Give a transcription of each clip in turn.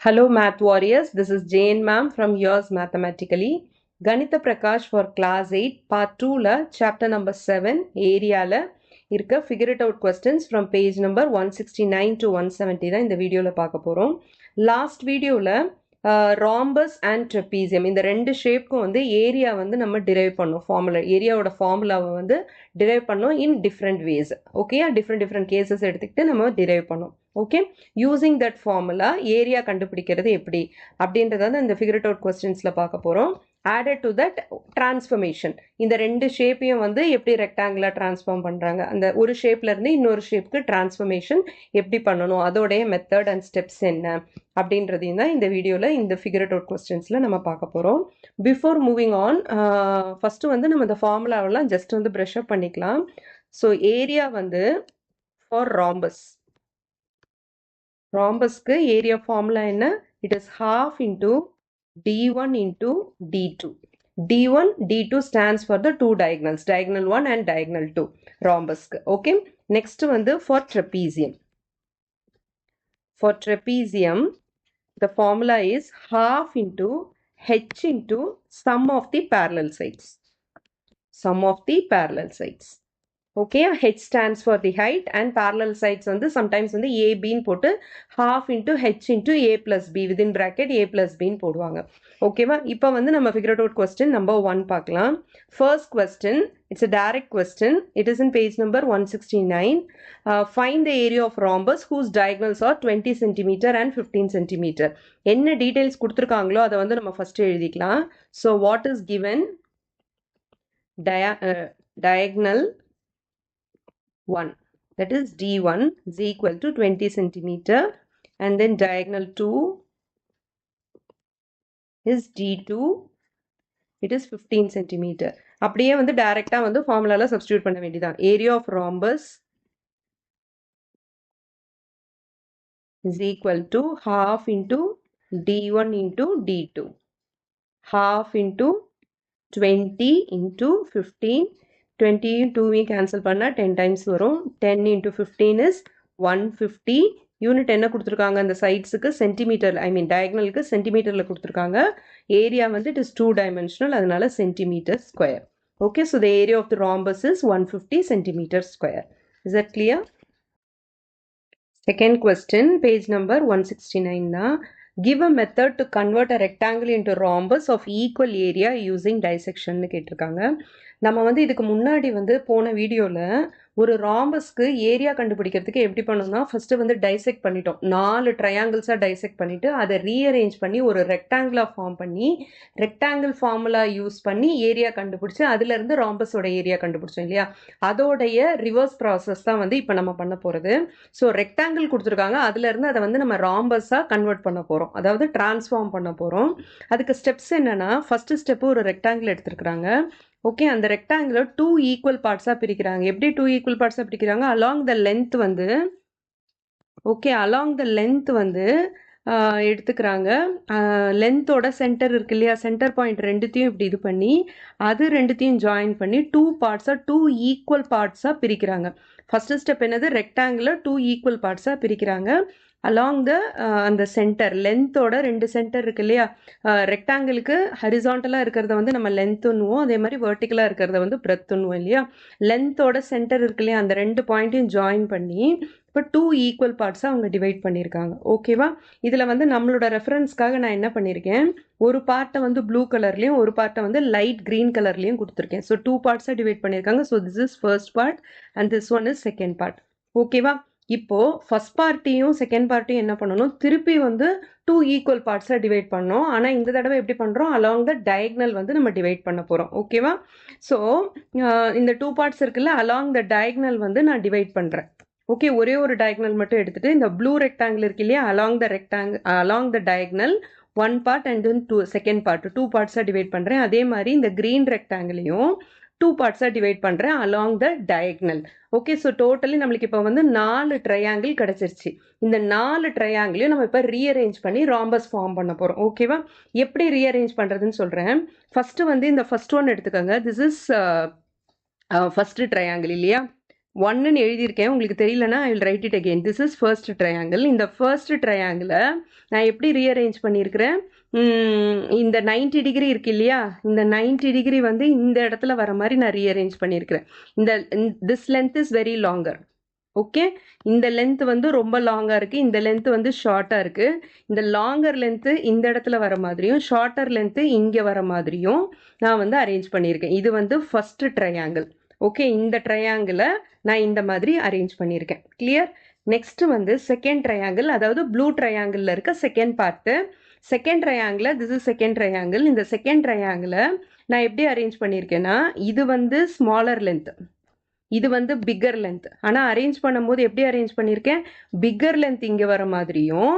Hello Math Warriors, this is Jane ma'am from Yours Mathematically. Ganitha Prakash for class 8 part 2 la chapter number 7 area la irka figure it out questions from page number 169 to 170 தான் இந்த வீடியோல பார்க்க போறோம். Last வீடியோல rhombus and trapezium இந்த ரெண்டு ஷேப்க்கும் வந்து area வந்து நம்ம டிரைவ் பண்ணோம். ஃபார்முலா ஏரியாவோட ஃபார்முலாவை வந்து டிரைவ் பண்ணோம் இன் டிஃப்ரெண்ட் வேஸ். ஓகேயா, டிஃப்ரெண்ட் கேசஸ் எடுத்துக்கிட்டு நம்ம டிரைவ் பண்ணோம். Okay, using that formula area கண்டுபிடிக்கிறது எப்படி அப்படின்றத இந்த ஃபிகர் இட் அவுட் கொஸ்டின்ஸில் பார்க்க போகிறோம். ஆடட் டு தட் டிரான்ஸ்ஃபர்மேஷன், இந்த ரெண்டு ஷேப்பையும் வந்து எப்படி ரெக்டாங்குலர் டிரான்ஸ்ஃபார்ம் பண்ணுறாங்க, அந்த ஒரு ஷேப்லேருந்து இன்னொரு ஷேப்புக்கு டிரான்ஸ்ஃபர்மேஷன் எப்படி பண்ணணும், அதோடைய மெத்தட் அண்ட் ஸ்டெப்ஸ் என்ன அப்படின்றதையும் தான் இந்த வீடியோவில் இந்த ஃபிகர் இட் அவுட் கொஸ்டின்ஸில் நம்ம பார்க்க போகிறோம். பிஃபோர் மூவிங் ஆன், ஃபஸ்ட்டு வந்து நம்ம இந்த ஃபார்முலாவெல்லாம் ஜஸ்ட் வந்து ப்ரஷ் அப் பண்ணிக்கலாம். ஸோ ஏரியா வந்து ஃபார் rhombus, rhombusக்கு ஏரியா ஃபார்முலா என்ன? It is half into d1 into d2. d1 d2 stands for the two diagonals, diagonal 1 and diagonal 2 rhombusக்கு. okay, next வந்து for trapezium. For trapezium the formula is half into h into sum of the parallel sides, sum of the parallel sides. Okay, h stands for the height and parallel sides வந்து sometimes வந்து a b ன்னு போட்டு half into h into a plus b within bracket a plus b ன்னு போடுவாங்க. ஓகேவா, இப்போ வந்து நம்ம figure out question number 1 பார்க்கலாம். First question, it's a direct question. It is in page number 169. Find the area of rhombus whose diagonals are 20 cm and 15 cm. என்ன details கொடுத்துருக்காங்களோ அதை வந்து நம்ம ஃபர்ஸ்ட் எழுதிக்கலாம். So what is given? Diagonal 1, that is d1 is equal to 20 centimeter, and then diagonal 2 is d2, it is 15 centimeter. அப்படியே வந்து டைரக்டா வந்து ஃபார்முலால சப்ஸ்டிட்யூட் பண்ண வேண்டியதான். Area of rhombus is equal to half into d1 into d2, half into 20 into 15. 20 2 cancel பண்ணா 10 times வரும். 10 into 15 is 150. Unit என்ன கொடுத்துருக்காங்க அந்த சைட்ஸுக்கு? சென்டிமீட்டர், ஐ மீன் டயக்னலுக்கு சென்டிமீட்டரில் கொடுத்துருக்காங்க. ஏரியா வந்து இட் இஸ் 2 dimensional, அதனால centimetre square. Okay, so the area of the rhombus is 150 centimeter square. Is that clear? Second question, page number 169 தான். Give a method to convert a rectangle into rhombus of equal area using dissection னு கேட்டிருக்காங்க. நம்ம வந்து இதுக்கு முன்னாடி வந்து போன வீடியோவில் ஒரு ராம்பஸ்க்கு ஏரியா கண்டுபிடிக்கிறதுக்கு எப்படி பண்ணணும்னா, ஃபஸ்ட்டு வந்து டைசெக்ட் பண்ணிட்டோம். 4 ட்ரையாங்கிள்ஸாக டைசெக்ட் பண்ணிவிட்டு அதை ரீஅரேஞ்ச் பண்ணி ஒரு ரெக்டாங்கிளாக ஃபார்ம் பண்ணி ரெக்டாங்கிள் ஃபார்முலா யூஸ் பண்ணி ஏரியா கண்டுபிடிச்சி அதுலேருந்து ராம்பஸோட ஏரியா கண்டுபிடிச்சோம் இல்லையா? அதோடைய ரிவர்ஸ் ப்ராசஸ் தான் வந்து இப்போ நம்ம பண்ண போகிறது. ஸோ ரெக்டாங்கிள் கொடுத்துருக்காங்க, அதுலேருந்து அதை வந்து நம்ம ராம்பஸாக கன்வெர்ட் பண்ண போகிறோம், அதாவது டிரான்ஸ்ஃபார்ம் பண்ண போகிறோம். அதுக்கு ஸ்டெப்ஸ் என்னென்னா, ஃபஸ்ட்டு ஸ்டெப்பு ஒரு ரெக்டாங்கிள் எடுத்துருக்குறாங்க. ஓகே, அந்த ரெக்டாங்கிளை 2 ஈக்குவல் பார்ட்ஸாக பிரிக்கிறாங்க. எப்படி 2 ஈக்குவல் பார்ட்ஸாக பிரிக்கிறாங்க? அலாங் த லென்த் வந்து, ஓகே, அலாங் த லென்த் வந்து எடுத்துக்கிறாங்க. லென்த்தோட சென்டர் இருக்கு இல்லையா, சென்டர் பாயிண்ட் ரெண்டுத்தையும் இப்படி இது பண்ணி அது ரெண்டுத்தையும் ஜாயின் பண்ணி 2 பார்ட்ஸாக 2 ஈக்குவல் பார்ட்ஸாக பிரிக்கிறாங்க. ஃபஸ்ட்டு ஸ்டெப் என்னது? ரெக்டாங்கிளை 2 ஈக்குவல் பார்ட்ஸாக பிரிக்கிறாங்க. அலாங் த அந்த சென்டர், லென்த்தோட 2 சென்டர் இருக்கு இல்லையா, ரெக்டாங்கிளுக்கு ஹரிசாண்டலாக இருக்கிறத வந்து நம்ம லென்த்துன்னுவோம், அதே மாதிரி வெர்டிக்கலாக இருக்கிறத வந்து பிரெத்துன்னுவோம் இல்லையா. லென்த்தோட சென்டர் இருக்கு இல்லையா, அந்த 2 பாயிண்ட்டையும் ஜாயின் பண்ணி இப்போ 2 ஈக்குவல் பார்ட்ஸாக அவங்க டிவைட் பண்ணியிருக்காங்க. ஓகேவா, இதில் வந்து நம்மளோட ரெஃபரன்ஸ்க்காக நான் என்ன பண்ணியிருக்கேன், ஒரு பார்ட்டை வந்து ப்ளூ கலர்லேயும் ஒரு பார்ட்டை வந்து லைட் க்ரீன் கலர்லேயும் கொடுத்துருக்கேன். ஸோ 2 பார்ட்ஸாக டிவைட் பண்ணியிருக்காங்க. So this is first part and this one is second part. ஓகேவா, இப்போ ஃபர்ஸ்ட் பார்ட்டியும் செகண்ட் பார்ட்டியும் என்ன பண்ணணும், திருப்பி வந்து 2 ஈக்குவல் பார்ட்ஸாக டிவைட் பண்ணோம். ஆனால் இந்த தடவை எப்படி பண்ணுறோம், அலாங் த டயக்னல் வந்து நம்ம டிவைட் பண்ண போகிறோம். ஓகேவா, ஸோ இந்த 2 பார்ட்ஸ் இருக்குல்ல, அலாங் த டயக்னல் வந்து நான் டிவைட் பண்ணுறேன். ஓகே, ஒரே ஒரு டயக்னல் மட்டும் எடுத்துகிட்டு இந்த ப்ளூ ரெக்டாங்கிள் இருக்கு இல்லையா, along the diagonal 1 part and then 2 second part 2 பார்ட்ஸாக டிவைட் பண்ணுறேன். அதே மாதிரி இந்த க்ரீன் ரெக்டாங்கிளையும் 2 பார்ட்ஸாக டிவைட் பண்ணுறேன் along the diagonal. Okay, so totally நம்மளுக்கு இப்போ வந்து 4 ட்ரையாங்கிள் கிடச்சிருச்சு. இந்த 4 ட்ரையாங்கிளையும் நம்ம இப்போ ரீஅரேஞ்ச் பண்ணி ராம்பஸ் ஃபார்ம் பண்ண போகிறோம். ஓகேவா, எப்படி ரீஅரேஞ்ச் பண்ணுறதுன்னு சொல்கிறேன். ஃபஸ்ட்டு வந்து இந்த ஃபர்ஸ்ட் ஒன் எடுத்துக்கோங்க. திஸ் இஸ் ஃபஸ்ட்டு ட்ரையாங்கிள் இல்லையா. 1ன்னு எழுதியிருக்கேன். உங்களுக்கு தெரியலனா I will write it again. This is first triangle. இந்த ஃபர்ஸ்ட் ட்ரையாங்கிளை நான் எப்படி ரீஅரேஞ்ச் பண்ணியிருக்கிறேன், இந்த 90 டிகிரி இருக்கு இல்லையா, இந்த 90 டிகிரி வந்து இந்த இடத்துல வர மாதிரி நான் ரீஅரேஞ்ச் பண்ணியிருக்கிறேன். This length is very longer. Okay, இந்த லென்த் வந்து ரொம்ப லாங்காக இருக்குது, இந்த லென்த் வந்து ஷார்ட்டாக இருக்குது. இந்த லாங்கர் லென்த்து இந்த இடத்துல வர மாதிரியும் ஷார்ட்டர் லென்த்து இங்கே வர மாதிரியும் நான் வந்து அரேஞ்ச் பண்ணியிருக்கேன். இது வந்து ஃபர்ஸ்ட் ட்ரையாங்கிள். ஓகே, இந்த ட்ரையாங்கிளை நான் இந்த மாதிரி அரேஞ்ச் பண்ணியிருக்கேன். கிளியர்? நெக்ஸ்ட் வந்து செகண்ட் ட்ரையாங்கிள், அதாவது ப்ளூ ட்ரையாங்கிளில் இருக்க second part. Second triangle, this is second triangle. இந்த செகண்ட் ட்ரையாங்கிளை நான் எப்படி அரேஞ்ச் பண்ணியிருக்கேன்னா, இது வந்து ஸ்மாலர் லென்த், இது வந்து பிக்கர் லென்த். ஆனால் அரேஞ்ச் பண்ணும்போது எப்படி அரேஞ்ச் பண்ணியிருக்கேன், பிக்கர் லென்த் இங்கே வர மாதிரியும்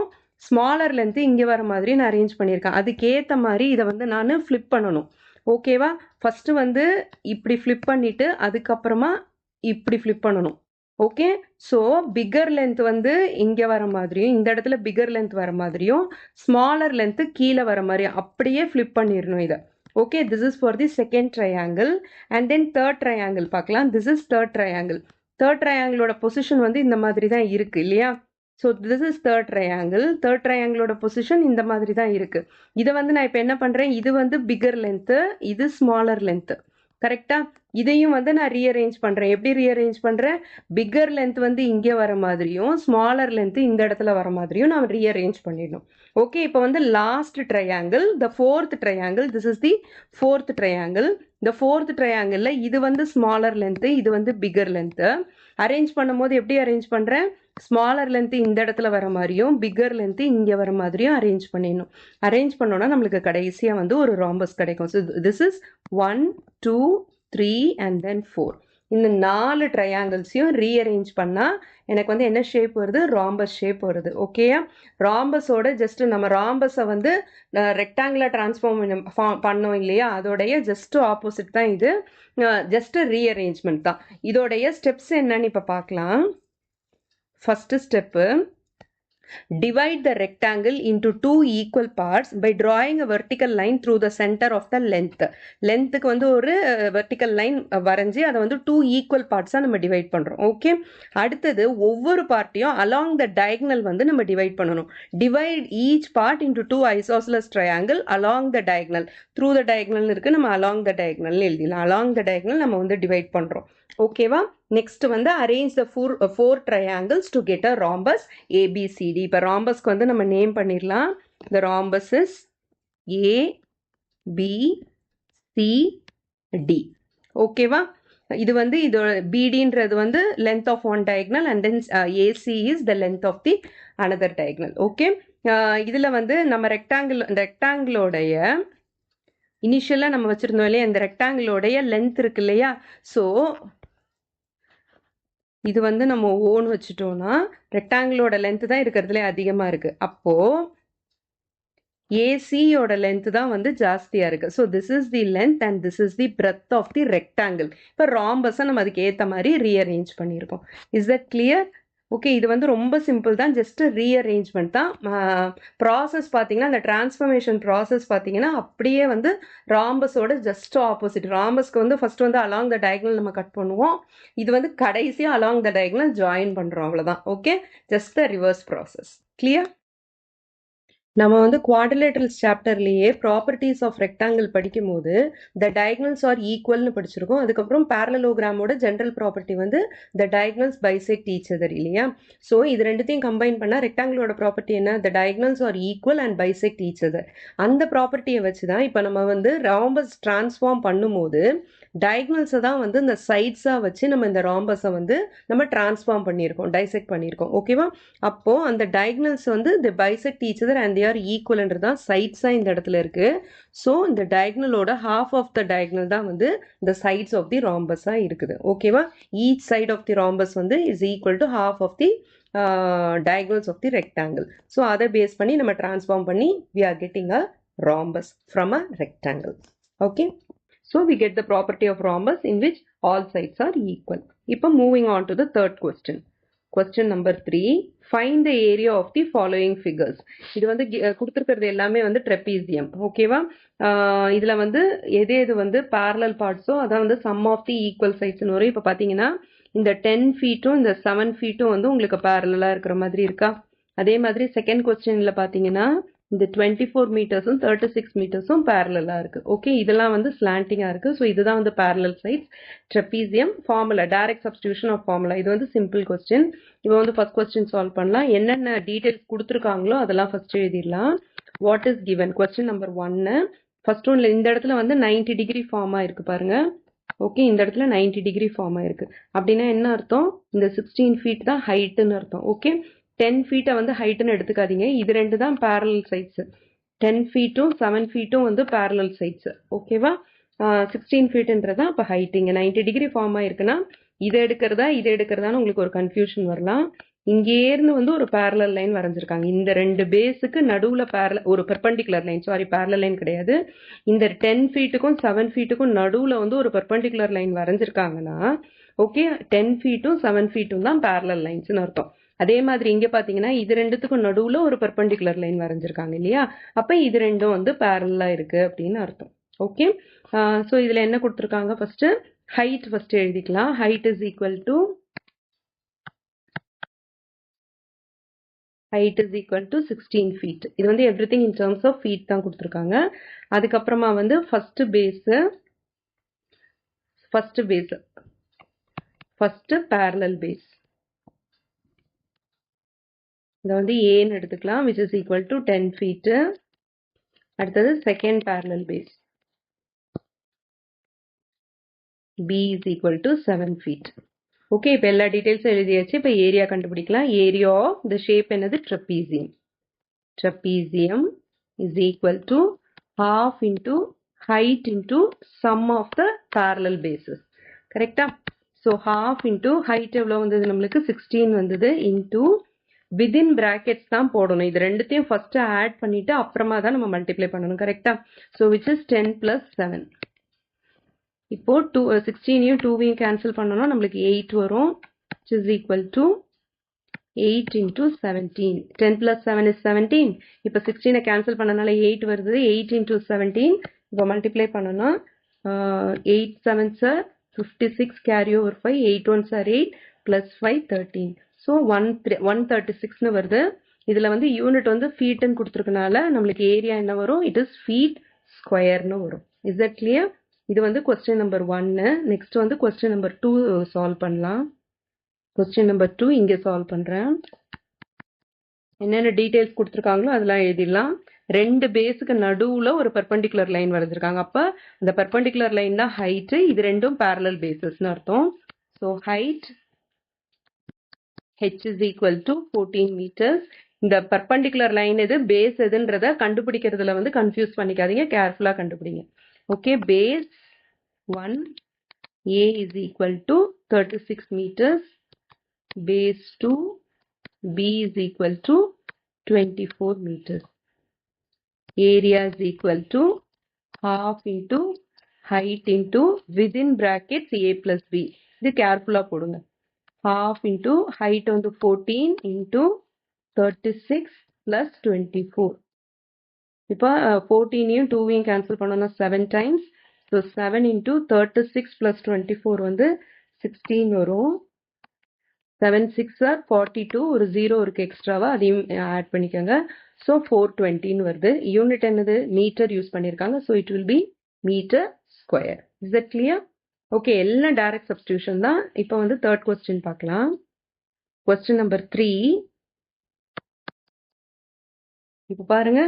ஸ்மாலர் லென்த்து இங்கே வர மாதிரியும் நான் அரேஞ்ச் பண்ணியிருக்கேன். அதுக்கேற்ற மாதிரி இதை வந்து நான் ஃப்ளிப் பண்ணணும். ஓகேவா? ஃபஸ்ட்டு வந்து இப்படி ஃப்ளிப் பண்ணிவிட்டு அதுக்கப்புறமா இப்படி ஃப்ளிப் பண்ணணும். ஓகே, ஸோ பிக்கர் லென்த் வந்து இங்கே வர மாதிரியும் இந்த இடத்துல பிக்கர் லென்த் வர மாதிரியும் ஸ்மாலர் லென்த்து கீழே வர மாதிரியும் அப்படியே ஃப்ளிப் பண்ணிடணும் இதை. Okay, this is for the second triangle. And then third triangle பார்க்கலாம். This is third triangle. Third ட்ரையாங்கிளோட பொசிஷன் வந்து இந்த மாதிரி தான் இருக்குது இல்லையா? So this is third triangle. Third ட்ரையாங்கிளோட பொசிஷன் இந்த மாதிரி தான் இருக்குது. இதை வந்து நான் இப்போ என்ன பண்ணுறேன், இது வந்து பிக்கர் லென்த்து, இது ஸ்மாலர் லென்த்து. கரெக்டாக? இதையும் வந்து நான் ரீஅரேஞ்ச் பண்ணுறேன். எப்படி ரீஅரேஞ்ச் பண்ணுறேன், பிக்கர் லென்த் வந்து இங்கே வர மாதிரியும் ஸ்மாலர் லென்த்து இந்த இடத்துல வர மாதிரியும் நான் ரீஅரேஞ்ச் பண்ணிடணும். ஓகே, இப்போ வந்து last triangle, the fourth triangle. This is the fourth triangle. இந்த ஃபோர்த் ட்ரையாங்கிளில் இது வந்து ஸ்மாலர் லென்த்து, இது வந்து பிக்கர் லென்த்து. அரேஞ்ச் பண்ணும்போது எப்படி அரேஞ்ச் பண்ணுறேன், ஸ்மாலர் லென்த்து இந்த இடத்துல வர மாதிரியும் பிக்கர் லென்த்து இங்கே வர மாதிரியும் அரேஞ்ச் பண்ணிடணும். அரேஞ்ச் பண்ணோன்னா நம்மளுக்கு கடைசியாக வந்து ஒரு ராம்பஸ் கிடைக்கும். So this is 1 2 3 and then 4. இந்த 4 ட்ரையாங்கிள்ஸையும் ரீஅரேஞ்ச் பண்ணால் எனக்கு வந்து என்ன ஷேப் வருது, ராம்பஸ் ஷேப் வருது. ஓகேயா? ராம்பஸோட ஜஸ்ட் நம்ம ராம்பஸை வந்து ரெக்டாங்குலர் டிரான்ஸ்ஃபார்ம் பண்ணோம் இல்லையா, அதோடைய ஜஸ்ட் ஆப்போசிட் தான் இது. ஜஸ்ட் ரீஅரேஞ்ச்மெண்ட் தான். இதோடைய ஸ்டெப்ஸ் என்னன்னு இப்போ பார்க்கலாம். First step, divide the rectangle into 2 equal parts by drawing a vertical line through the center of the length. லென்த்துக்கு வந்து ஒரு வெர்டிக்கல் லைன் வரைஞ்சி அதை வந்து 2 ஈக்குவல் பார்ட்ஸாக நம்ம டிவைட் பண்ணுறோம். ஓகே, அடுத்தது ஒவ்வொரு பார்ட்டையும் அலாங் த டயக்னல் வந்து நம்ம டிவைட் பண்ணணும். Divide each part into 2 isosceles triangle along the diagonal. Through the diagonal இருக்குது, நம்ம அலாங் த டயக்னல்னு எழுதிடலாம். அலாங் த டயக்னல் நம்ம வந்து டிவைட் பண்ணுறோம். ஓகேவா? நெக்ஸ்ட் வந்து arrange the four triangles to get a rhombus A B C D. இப்போ ராம்பஸ்க்கு வந்து நம்ம நேம் பண்ணிடலாம். The rhombus is A B C D. ஓகேவா? இது வந்து இதோட பிடின்றது வந்து length of one diagonal and then A C is the length of the another diagonal. Okay, இதில் வந்து நம்ம ரெக்டாங்கிளோடைய இனிஷியலாக நம்ம வச்சுருந்தோம் இல்லையா, இந்த ரெக்டாங்கிளோடைய லென்த் இருக்கு இல்லையா, ஸோ இது வந்து நம்ம ஓன்னு வச்சுட்டோம்னா ரெக்டாங்கிளோட லென்த்து தான் இருக்கிறதுலே அதிகமாக இருக்குது. அப்போது ஏசியோட லென்த்து தான் வந்து ஜாஸ்தியாக இருக்குது. So this is the length and this is the breadth of the rectangle. இப்போ ராம்பஸை நம்ம அதுக்கு ஏற்ற மாதிரி ரீஅரேஞ்ச் பண்ணியிருக்கோம். Is that clear? ஓகே, இது வந்து ரொம்ப சிம்பிள் தான், ஜஸ்ட் ரீஅரேஞ்ச்மெண்ட் தான். ப்ராசஸ் பார்த்தீங்கன்னா, அந்த டிரான்ஸ்ஃபர்மேஷன் ப்ராசஸ் பார்த்தீங்கன்னா அப்படியே வந்து ராம்பஸோட ஜஸ்ட் ஆப்போசிட். ராம்பஸ்க்கு வந்து ஃபர்ஸ்ட் வந்து அலாங் த டயக்னல் நம்ம கட் பண்ணுவோம், இது வந்து கடைசியாக அலாங் த டயக்னல் ஜாயின் பண்ணுறோம், அவ்வளோதான். Okay, just the reverse process. Clear? நம்ம வந்து குவாட்ரிலேட்டரல்ஸ் சாப்டர்லேயே ப்ராப்பர்ட்டிஸ் ஆஃப் ரெக்டாங்கிள் படிக்கும் போது த டயக்னல்ஸ் ஆர் ஈக்குவல்னு படிச்சிருக்கோம். அதுக்கப்புறம் பேரலோகிராமோட ஜென்ரல் ப்ராப்பர்ட்டி வந்து the diagonals bisect each other இல்லையா. ஸோ இது ரெண்டுத்தையும் கம்பைன் பண்ணால் ரெக்டாங்கிளோட ப்ராப்பர்ட்டி என்ன, the diagonals are equal and bisect each other. அந்த ப்ராப்பர்ட்டியை வச்சு தான் இப்போ நம்ம வந்து ராம்பஸ் டிரான்ஸ்ஃபார்ம் பண்ணும்போது டயக்னல்ஸை தான் வந்து இந்த சைட்ஸாக வச்சு நம்ம இந்த ராம்பஸை வந்து நம்ம டிரான்ஸ்ஃபார்ம் பண்ணியிருக்கோம், டைசெக்ட் பண்ணியிருக்கோம். ஓகேவா? அப்போது அந்த டயக்னல்ஸ் வந்து the bisect each other and are ஈக்குவல்ன்றது தான் சைட்ஸாக இந்த இடத்துல இருக்குது. ஸோ இந்த டயக்னலோட ஹாஃப் ஆஃப் த டயக்னல் தான் வந்து இந்த சைட்ஸ் ஆஃப் தி ராம்பஸாக இருக்குது. ஓகேவா? Each side of the rhombus வந்து is equal to half of the diagonals of the rectangle. So அதை பேஸ் பண்ணி நம்ம transform பண்ணி we are getting a rhombus from a rectangle. Okay, so we get the property of rhombus in which all sides are equal. இப்போ moving on to the third question. Question number 3, find the area of the following figures. இது வந்து கொடுத்திருக்கிறது எல்லாமே வந்து trapezium. ஓகேவா? இதுல வந்து எது வந்து parallel parts அதான் வந்து sum of the equal sides வரும். இப்போ பாத்தீங்கன்னா இந்த 10 ஃபீட்டும் இந்த 7 ஃபீட்டும் வந்து உங்களுக்கு பேரலாக இருக்கிற மாதிரி இருக்கா? அதே மாதிரி செகண்ட் கொஸ்டினில் பார்த்தீங்கன்னா இந்த 24 மீட்டர்ஸும் 36 மீட்டர்ஸும் பேரலாக இருக்குது. ஓகே, இதெல்லாம் வந்து ஸ்லாண்டிங்காக இருக்குது. ஸோ இதுதான் வந்து parallel sides. Trapezium formula, direct substitution of formula. இது வந்து சிம்பிள் கொஸ்டின். இப்போ வந்து ஃபர்ஸ்ட் கொஸ்டின் சால்வ் பண்ணலாம். என்னென்ன டீட்டெயில்ஸ் கொடுத்துருக்காங்களோ அதெல்லாம் ஃபர்ஸ்ட் எழுதிடலாம். What is given? Question number 1. First ஒன்ல இந்த இடத்துல வந்து 90 டிகிரி ஃபார்ம் ஆயிருக்கு பாருங்க. ஓகே, இந்த இடத்துல 90 டிகிரி ஃபார்ம் ஆயிருக்கு. அப்படின்னா என்ன அர்த்தம்? இந்த 16 ஃபீட் தான் ஹைட்டுன்னு அர்த்தம். ஓகே, 10 ஃபீட்டை வந்து ஹைட்டுன்னு எடுத்துக்காதீங்க. இது ரெண்டு தான் பேரலல் சைட்ஸ். 10 ஃபீட்டும் 7 ஃபீட்டும் வந்து பேரலல் சைட்ஸ். ஓகேவா? 16 ஃபீட்டுன்றதான் இப்போ ஹைட். இங்கே 90 டிகிரி ஃபார்ம் ஆயிருக்குன்னா இதை எடுக்கிறதான்னு உங்களுக்கு ஒரு கன்ஃபியூஷன் வரலாம். இங்கேருந்து வந்து ஒரு பேரலல் லைன் வரைஞ்சிருக்காங்க. இந்த ரெண்டு பேஸுக்கு நடுவில் ஒரு perpendicular line, sorry parallel line கிடையாது. இந்த 10 ஃபீட்டுக்கும் 7 ஃபீட்டுக்கும் நடுவில் வந்து ஒரு பெர்பெண்டிகுலர் லைன் வரைஞ்சிருக்காங்கன்னா ஓகே, 10 ஃபீட்டும் 7 ஃபீட்டும் தான் பேரலல் லைன்ஸ்னு அர்த்தம். அதே மாதிரி இங்கே பார்த்தீங்கன்னா இது ரெண்டுத்துக்கும் நடுவில் ஒரு பெர்பெண்டிகுலர் லைன் வரைஞ்சிருக்காங்க இல்லையா? அப்போ இது ரெண்டும் வந்து பேரலாக இருக்கு அப்படின்னு அர்த்தம். ஓகே, ஸோ இதில் என்ன கொடுத்துருக்காங்க? ஃபர்ஸ்ட் ஹைட் ஃபர்ஸ்ட் எழுதிக்கலாம். Height is equal to 16 feet. இது வந்து everything in terms of feet தான் கொடுத்துருக்காங்க. அதுக்கப்புறமா வந்து ஃபர்ஸ்ட் parallel base. இதை வந்து ஏன்னு எடுத்துக்கலாம், which is equal to 10 feet. அடுத்தது second parallel base. B is equal to 7 feet. Okay, இப்போ எல்லா டீட்டெயில்ஸும் எழுதியாச்சு. இப்போ ஏரியா கண்டுபிடிக்கலாம். ஏரியா ஆஃப் த ஷேப் என்னது? Trapezium. Trapezium is equal to half into height into sum of the parallel bases. Correct? So half into height எவ்வளோ வந்தது நம்மளுக்கு? 16 வந்தது into within brackets தான் போடணும். இது ரெண்டுத்தையும் ஃபர்ஸ்ட் ஆட் பண்ணிட்டு அப்புறமா தான் நம்ம மல்டிப்ளை பண்ணணும். கரெக்டா? So which is 10 plus 7. இப்போ 16யும் 2வையும் கேன்சல் பண்ணோம்னா நம்மளுக்கு 8 வரும், which is equal to 8 into 17. 10 plus 7 is 17. இப்போ 16 கேன்சல் பண்ணனால 8 வருது. 8 into 17 இப்போ மல்டிப்ளை பண்ணோம்னா 8 7s are 56, carry over 5, 8 1s are 8, plus 5 13. So 136ன்னு வருது. இதில் வந்து யூனிட் வந்து ஃபீட்டுன்னு கொடுத்துருக்கனால நம்மளுக்கு ஏரியா என்ன வரும்? இட் இஸ் ஃபீட் ஸ்கொயர்னு வரும். Is that clear? இது வந்து கொஸ்டின் நம்பர் 1. நெக்ஸ்ட் வந்து கொஸ்டின் நம்பர் 2 சால்வ் பண்ணலாம். கொஸ்டின் நம்பர் 2 இங்கே சால்வ் பண்ணுறேன். என்னென்ன டீட்டெயில்ஸ் கொடுத்துருக்காங்களோ அதெல்லாம் எழுதிடலாம். ரெண்டு பேஸுக்கு நடுவில் ஒரு பெர்பெண்டிகுலர் லைன் வரைஞ்சிருக்காங்க. அப்போ அந்த பெர்பெண்டிகுலர் லைன் தான் ஹைட்டு. இது ரெண்டும் பேரலல் பேசஸ்னு அர்த்தம். So height h is equal to 14 meters. இந்த பெர்பெண்டிகுலர் லைன் எது, பேஸ் எதுன்றத கண்டுபிடிக்கிறதுல வந்து கன்ஃபியூஸ் பண்ணிக்காதீங்க, கேர்ஃபுல்லாக கண்டுபிடிங்க. Okay, base 1 A is equal to 36 meters. Base 2 B is equal to 24 meters. Area is equal to half into height into within brackets A plus B. இது கேர்ஃபுல்லா போடுங்க. half into height வந்து 14 into 36 plus 24. இப்போ 14யும் 2வையும் cancel பண்ணோம்னா 7 times. So 7 into 36 plus 24 வந்து 16 வரும். 7 6 are 42, ஒரு 0 இருக்கு எக்ஸ்ட்ராவா, அதையும் ஆட் பண்ணிக்கோங்க. ஸோ 420ன்னு வருது. யூனிட் என்னது? மீட்டர் யூஸ் பண்ணியிருக்காங்க. So it will be metre square. Is that clear? Okay, எல்லாம் டைரக்ட் சப்ஸ்டியூஷன் தான். இப்போ வந்து தேர்ட் கொஸ்டின் பார்க்கலாம். Question number 3. இப்போ பாருங்க,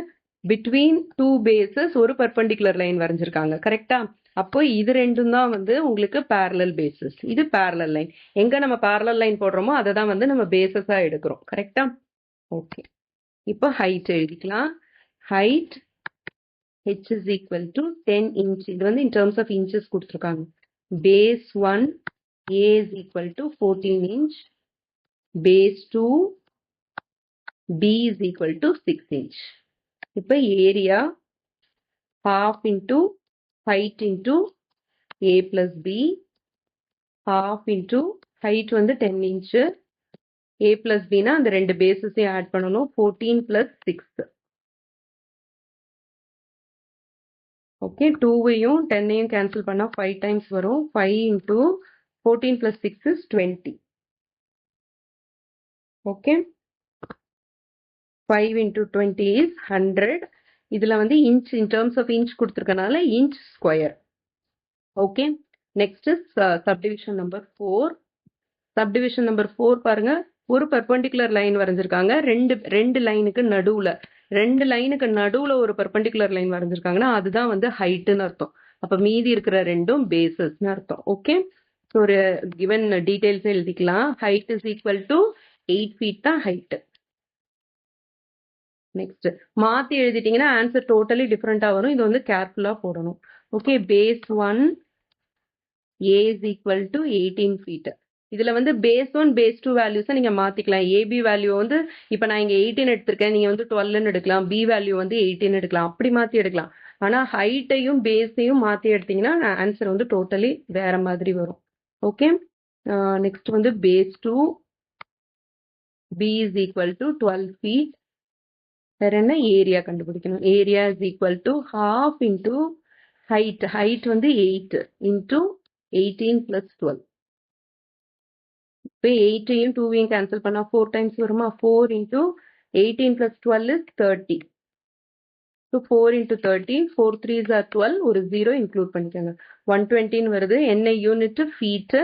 பிட்வீன் டூ பேசஸ் ஒரு பெர்பெண்டிகுலர் லைன் வரைஞ்சிருக்காங்க. கரெக்டா? அப்போ இது ரெண்டும் தான் வந்து உங்களுக்கு பேரலல் பேசஸ். இது பேரலல் லைன். எங்க நம்ம பேரலல் லைன் போடுறோமோ அதை தான் வந்து நம்ம பேசஸா எடுக்கிறோம். கரெக்டா? ஓகே, இப்போ ஹைட் எழுதிக்கலாம். Height h is equal to 10 inch. இது வந்து in terms of inches கொடுத்துருக்காங்க. Base 1 A is equal to 14 inch. Base 2 B is equal to 6 inch. இப்போ area half into height into A plus B, half into height வந்து 10 inch, A plus B னா அந்த ரெண்டு பேசஸையும் add பண்ணணும். 14 plus 6. Okay, 2வையும் 10ஐயும் cancel பண்ணால் 5 times வரும். 5 into 14 plus 6 is 20. Okay. 5 into 20 is 100. இதுல வந்து inch in terms of inch கொடுத்திருக்கனால inch square. Okay. Next is subdivision number 4. Subdivision number 4 பாருங்க, ஒரு perpendicular line வரைஞ்சிருக்காங்க. ரெண்டு லைனுக்கு நடுவுல ஒரு perpendicular line வரைஞ்சிருக்காங்கன்னா அதுதான் வந்து ஹைட்னு அர்த்தம். அப்ப மீதி இருக்கிற ரெண்டும் பேசஸ்னு அர்த்தம். ஓகே. ஸோ ஒரு given details எழுதிக்கலாம். height is equal to 8 feet தான் height. நெக்ஸ்ட் மாத்தி எழுதிட்டீங்கன்னா ஆன்சர் டோட்டலி டிஃபரெண்டா வரும். இது வந்து கேர்ஃபுல்லா போடணும். Okay. Base 1 A is equal to 18 feet. இதுல வந்து பேஸ் 1 பேஸ் 2 வேல்யூஸை நீங்க மாத்திக்கலாம். ஏபி வேல்யூ வந்து இப்ப நான் இங்க 18 எடுத்திருக்கேன், நீங்க வந்து 12ன்னு எடுக்கலாம். பி வேல்யூ வந்து 18 எடுக்கலாம். அப்படி மாத்தி எடுக்கலாம். ஆனா ஹைட்டையும் பேஸையும் மாத்தி எடுத்தீங்கன்னா ஆன்சர் வந்து டோட்டலி வேற மாதிரி வரும். ஓகே. நெக்ஸ்ட் வந்து base 2 B is equal to 12 feet. வேற என்ன? ஏரியா கண்டுபிடிக்கணும். Area is equal to half into height. height வந்து 8 into 18 plus 12. இப்போ 8ஐயும் 2ஐயும் கேன்சல் பண்ணா 4 times வருமா? 4 into 18 plus 12 is 30. So 4 into 30, 4 3s are 12, ஒரு 0 include பண்ணிக்கோங்க. 120 வருது. என்ன unit? feet.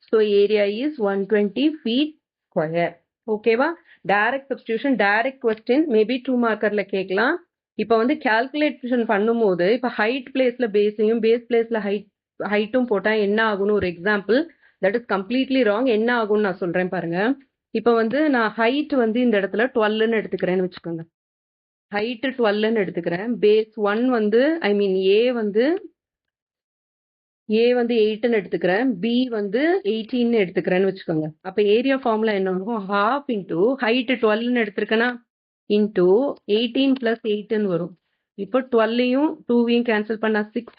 So area is 120 feet square. ஓகேவா? Direct substitution, direct question, maybe 2 மார்க்கர்ல கேட்கலாம். இப்போ வந்து கால்குலேஷன் பண்ணும்போது இப்போ ஹைட் பிளேஸ்ல பேஸையும் பேஸ் பிளேஸ்ல ஹைட்டும் போட்டா என்ன ஆகும்னு ஒரு example. That is completely wrong. என்ன ஆகும்னு நான் சொல்றேன் பாருங்க. இப்போ வந்து நான் ஹைட் வந்து இந்த இடத்துல 12ன்னு எடுத்துக்கிறேன்னு வச்சுக்கோங்க. ஹைட் 12ன்னு எடுத்துக்கிறேன். பேஸ் 1 வந்து ஐ மீன் ஏ வந்து 8ன்னு எடுத்துக்கிறேன். பி வந்து 18ன்னு எடுத்துக்கிறேன்னு வச்சுக்கோங்க. அப்ப ஏரியா ஃபார்முலா என்ன வரும்? ஹாஃப் இன்டூ ஹைட் 12ன்னு எடுத்திருக்கேன்னா இன்டூ 18 பிளஸ் 8ன்னு வரும். இப்போ 12ஐயும் 2ஐயும் கேன்சல் பண்ணா 6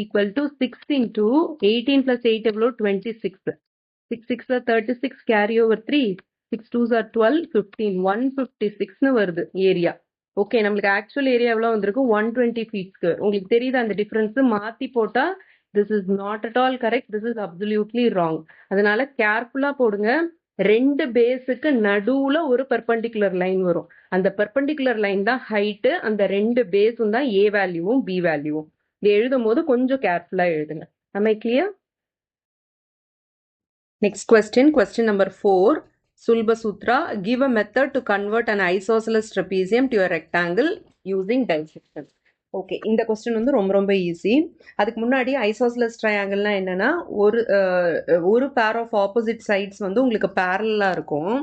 equal to 6 into 18 plus 8 எவ்வளோ? 26. 6 6 are 36, carry over 3, 6 2s are 12, 15, 156ன்னு வருது ஏரியா. ஓகே. நம்மளுக்கு ஆக்சுவல் ஏரியா எவ்வளோ வந்திருக்கு? 120 ஃபீட்ஸ்க்கு. உங்களுக்கு தெரியுது அந்த டிஃபரன்ஸ்? மாத்தி போட்டா this is not at all correct, this is absolutely wrong. அதனால கேர்ஃபுல்லா போடுங்க. ரெண்டு பேஸுக்கு நடுவுல ஒரு பெர்பெண்டிகுலர் லைன் வரும். அந்த பெர்பெண்டிகுலர் லைன் தான் ஹைட். அந்த ரெண்டு பேஸும் தான் ஏ வேல்யூவும் பி வேல்யூவும். இது எழுதும் போது கொஞ்சம் கேர்ஃபுல்லா எழுதுங்க. Am I clear? Next question, question number 4. Sulba Sutra, give a method to convert an isosceles trapezium to a rectangle using dissection. Okay. இந்த கொஸ்டின் வந்து ரொம்ப ரொம்ப ஈஸி. அதுக்கு முன்னாடி ஐசோசலஸ் ட்ரையாங்கிள்னா என்னன்னா ஒரு பேர் ஆஃப் ஆப்போசிட் சைட்ஸ் வந்து உங்களுக்கு பேரலா இருக்கும்.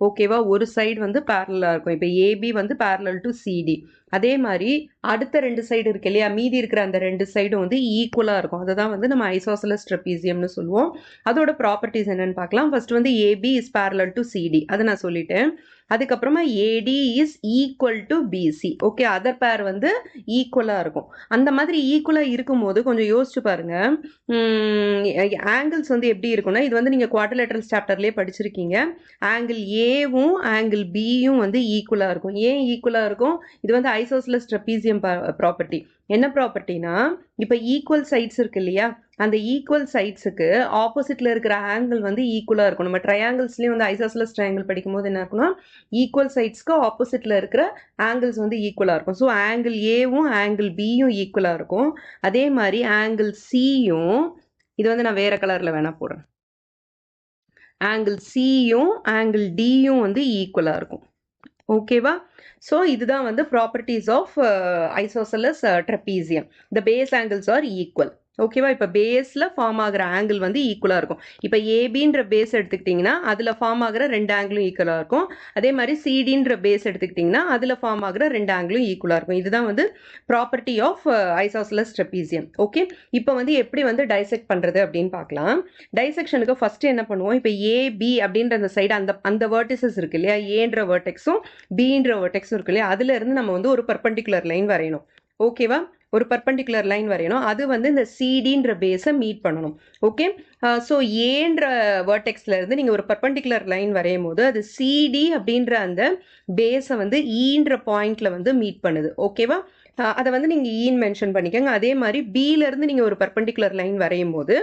ஓகேவா? ஒரு சைடு வந்து பேரலா இருக்கும். இப்போ ஏபி வந்து பேரலல் டு சிடி. அதே மாதிரி அடுத்த ரெண்டு சைடு இருக்கு இல்லையா, மீதி இருக்கிற அந்த ரெண்டு சைடும் வந்து ஈக்குவலா இருக்கும். அதுதான் வந்து நம்ம ஐசோசலஸ் ட்ரெபீசியம்னு சொல்லுவோம். அதோட ப்ராப்பர்ட்டிஸ் என்னன்னு பார்க்கலாம். ஃபர்ஸ்ட் வந்து A B is parallel to C D, அதை நான் சொல்லிட்டேன். அதுக்கப்புறமா A D is equal to PC. Okay. Other pair வந்து ஈக்குவலா இருக்கும். அந்த மாதிரி ஈக்குவலா இருக்கும்போது கொஞ்சம் யோசிச்சு பாருங்க. ஆங்கிள்ஸ் வந்து எப்படி இருக்கும்னா, இது வந்து நீங்க குவாட்ரிலேட்டரல் சாப்டர்லயே படிச்சிருக்கீங்க. ஆங்கிள் ஏவும் ஆங்கிள் பியும் வந்து ஈக்குவலா இருக்கும். ஏன் ஈக்குவலா இருக்கும்? இது வந்து ஐசோசலஸ் ட்ரெபீசியம் ப்ராப்பர்ட்டி. என்ன ப்ராப்பர்ட்டினா, இப்போ ஈக்குவல் சைட்ஸ் இருக்கு இல்லையா, அந்த ஈக்குவல் சைட்ஸுக்கு ஆப்போசிட்ல இருக்கிற ஆங்கிள் வந்து ஈக்குவலா இருக்கும். நம்ம ட்ரையாங்கிள்ஸ்லயும் வந்து ஐசோசலஸ் ட்ரையாங்கிள் படிக்கும் போது என்ன இருக்குன்னா, ஈக்குவல் சைட்ஸ்க்கு ஆப்போசிட்ல இருக்கிற ஆங்கிள்ஸ் வந்து ஈக்குவலா இருக்கும். ஸோ ஆங்கிள் ஏவும் ஆங்கிள் பியும் ஈக்குவலா இருக்கும். அதே மாதிரி ஆங்கிள் சியும், இது வந்து நான் வேற கலர்ல வேணா போடுறேன், ஆங்கிள் சியும் ஆங்கிள் டியும் வந்து ஈக்குவலா இருக்கும். ஓகேவா? ஸோ இதுதான் வந்து properties of isosceles trapezium. The base angles are equal. ஓகேவா? இப்போ பேஸில் ஃபார்ம் ஆகிற ஆங்கிள் வந்து ஈக்குவலாக இருக்கும். இப்போ ஏபின்ற பேஸ் எடுத்துக்கிட்டிங்கன்னா அதில் ஃபார்ம் ஆகிற ரெண்டு ஆங்கிளும் ஈக்குவலாக இருக்கும். அதே மாதிரி சிடின்ற பேஸ் எடுத்துக்கிட்டிங்கன்னா அதில் ஃபார்ம் ஆகிற ரெண்டு ஆங்கிளும் ஈக்குவலாக இருக்கும். இதுதான் வந்து property of isosceles trapezium. Okay. இப்போ வந்து எப்படி வந்து டைசெக்ட் பண்ணுறது அப்படின்னு பார்க்கலாம். டைசெக்ஷனுக்கு ஃபஸ்ட்டு என்ன பண்ணுவோம், இப்போ ஏபி அப்படின்ற அந்த சைடு அந்த வேர்டிசஸ் இருக்கு இல்லையா, ஏன்ற வேர்டெக்ஸும் பின்ற வேர்டெக்ஸும் இருக்கு இல்லையா, அதுல இருந்து நம்ம வந்து ஒரு பர்பெண்டிகுலர் லைன் வரையணும். ஓகேவா? ஒரு பர்பெண்டிகுலர் லைன் வரையணும். அது வந்து இந்த சிடின்ற பேஸை மீட் பண்ணணும். ஓகே. ஸோ ஏன்ற வேர்டெக்ஸ்ல இருந்து நீங்கள் ஒரு பர்பெண்டிகுலர் லைன் வரையும் போது அது சிடி அப்படின்ற அந்த பேஸை வந்து ஈன்ற பாயிண்ட்ல வந்து மீட் பண்ணுது. ஓகேவா? அதை வந்து நீங்கள் ஈன்னு மென்ஷன் பண்ணிக்கோங்க. அதே மாதிரி பியிலேருந்து நீங்கள் ஒரு பர்பண்டிகுலர் லைன் வரையும் போது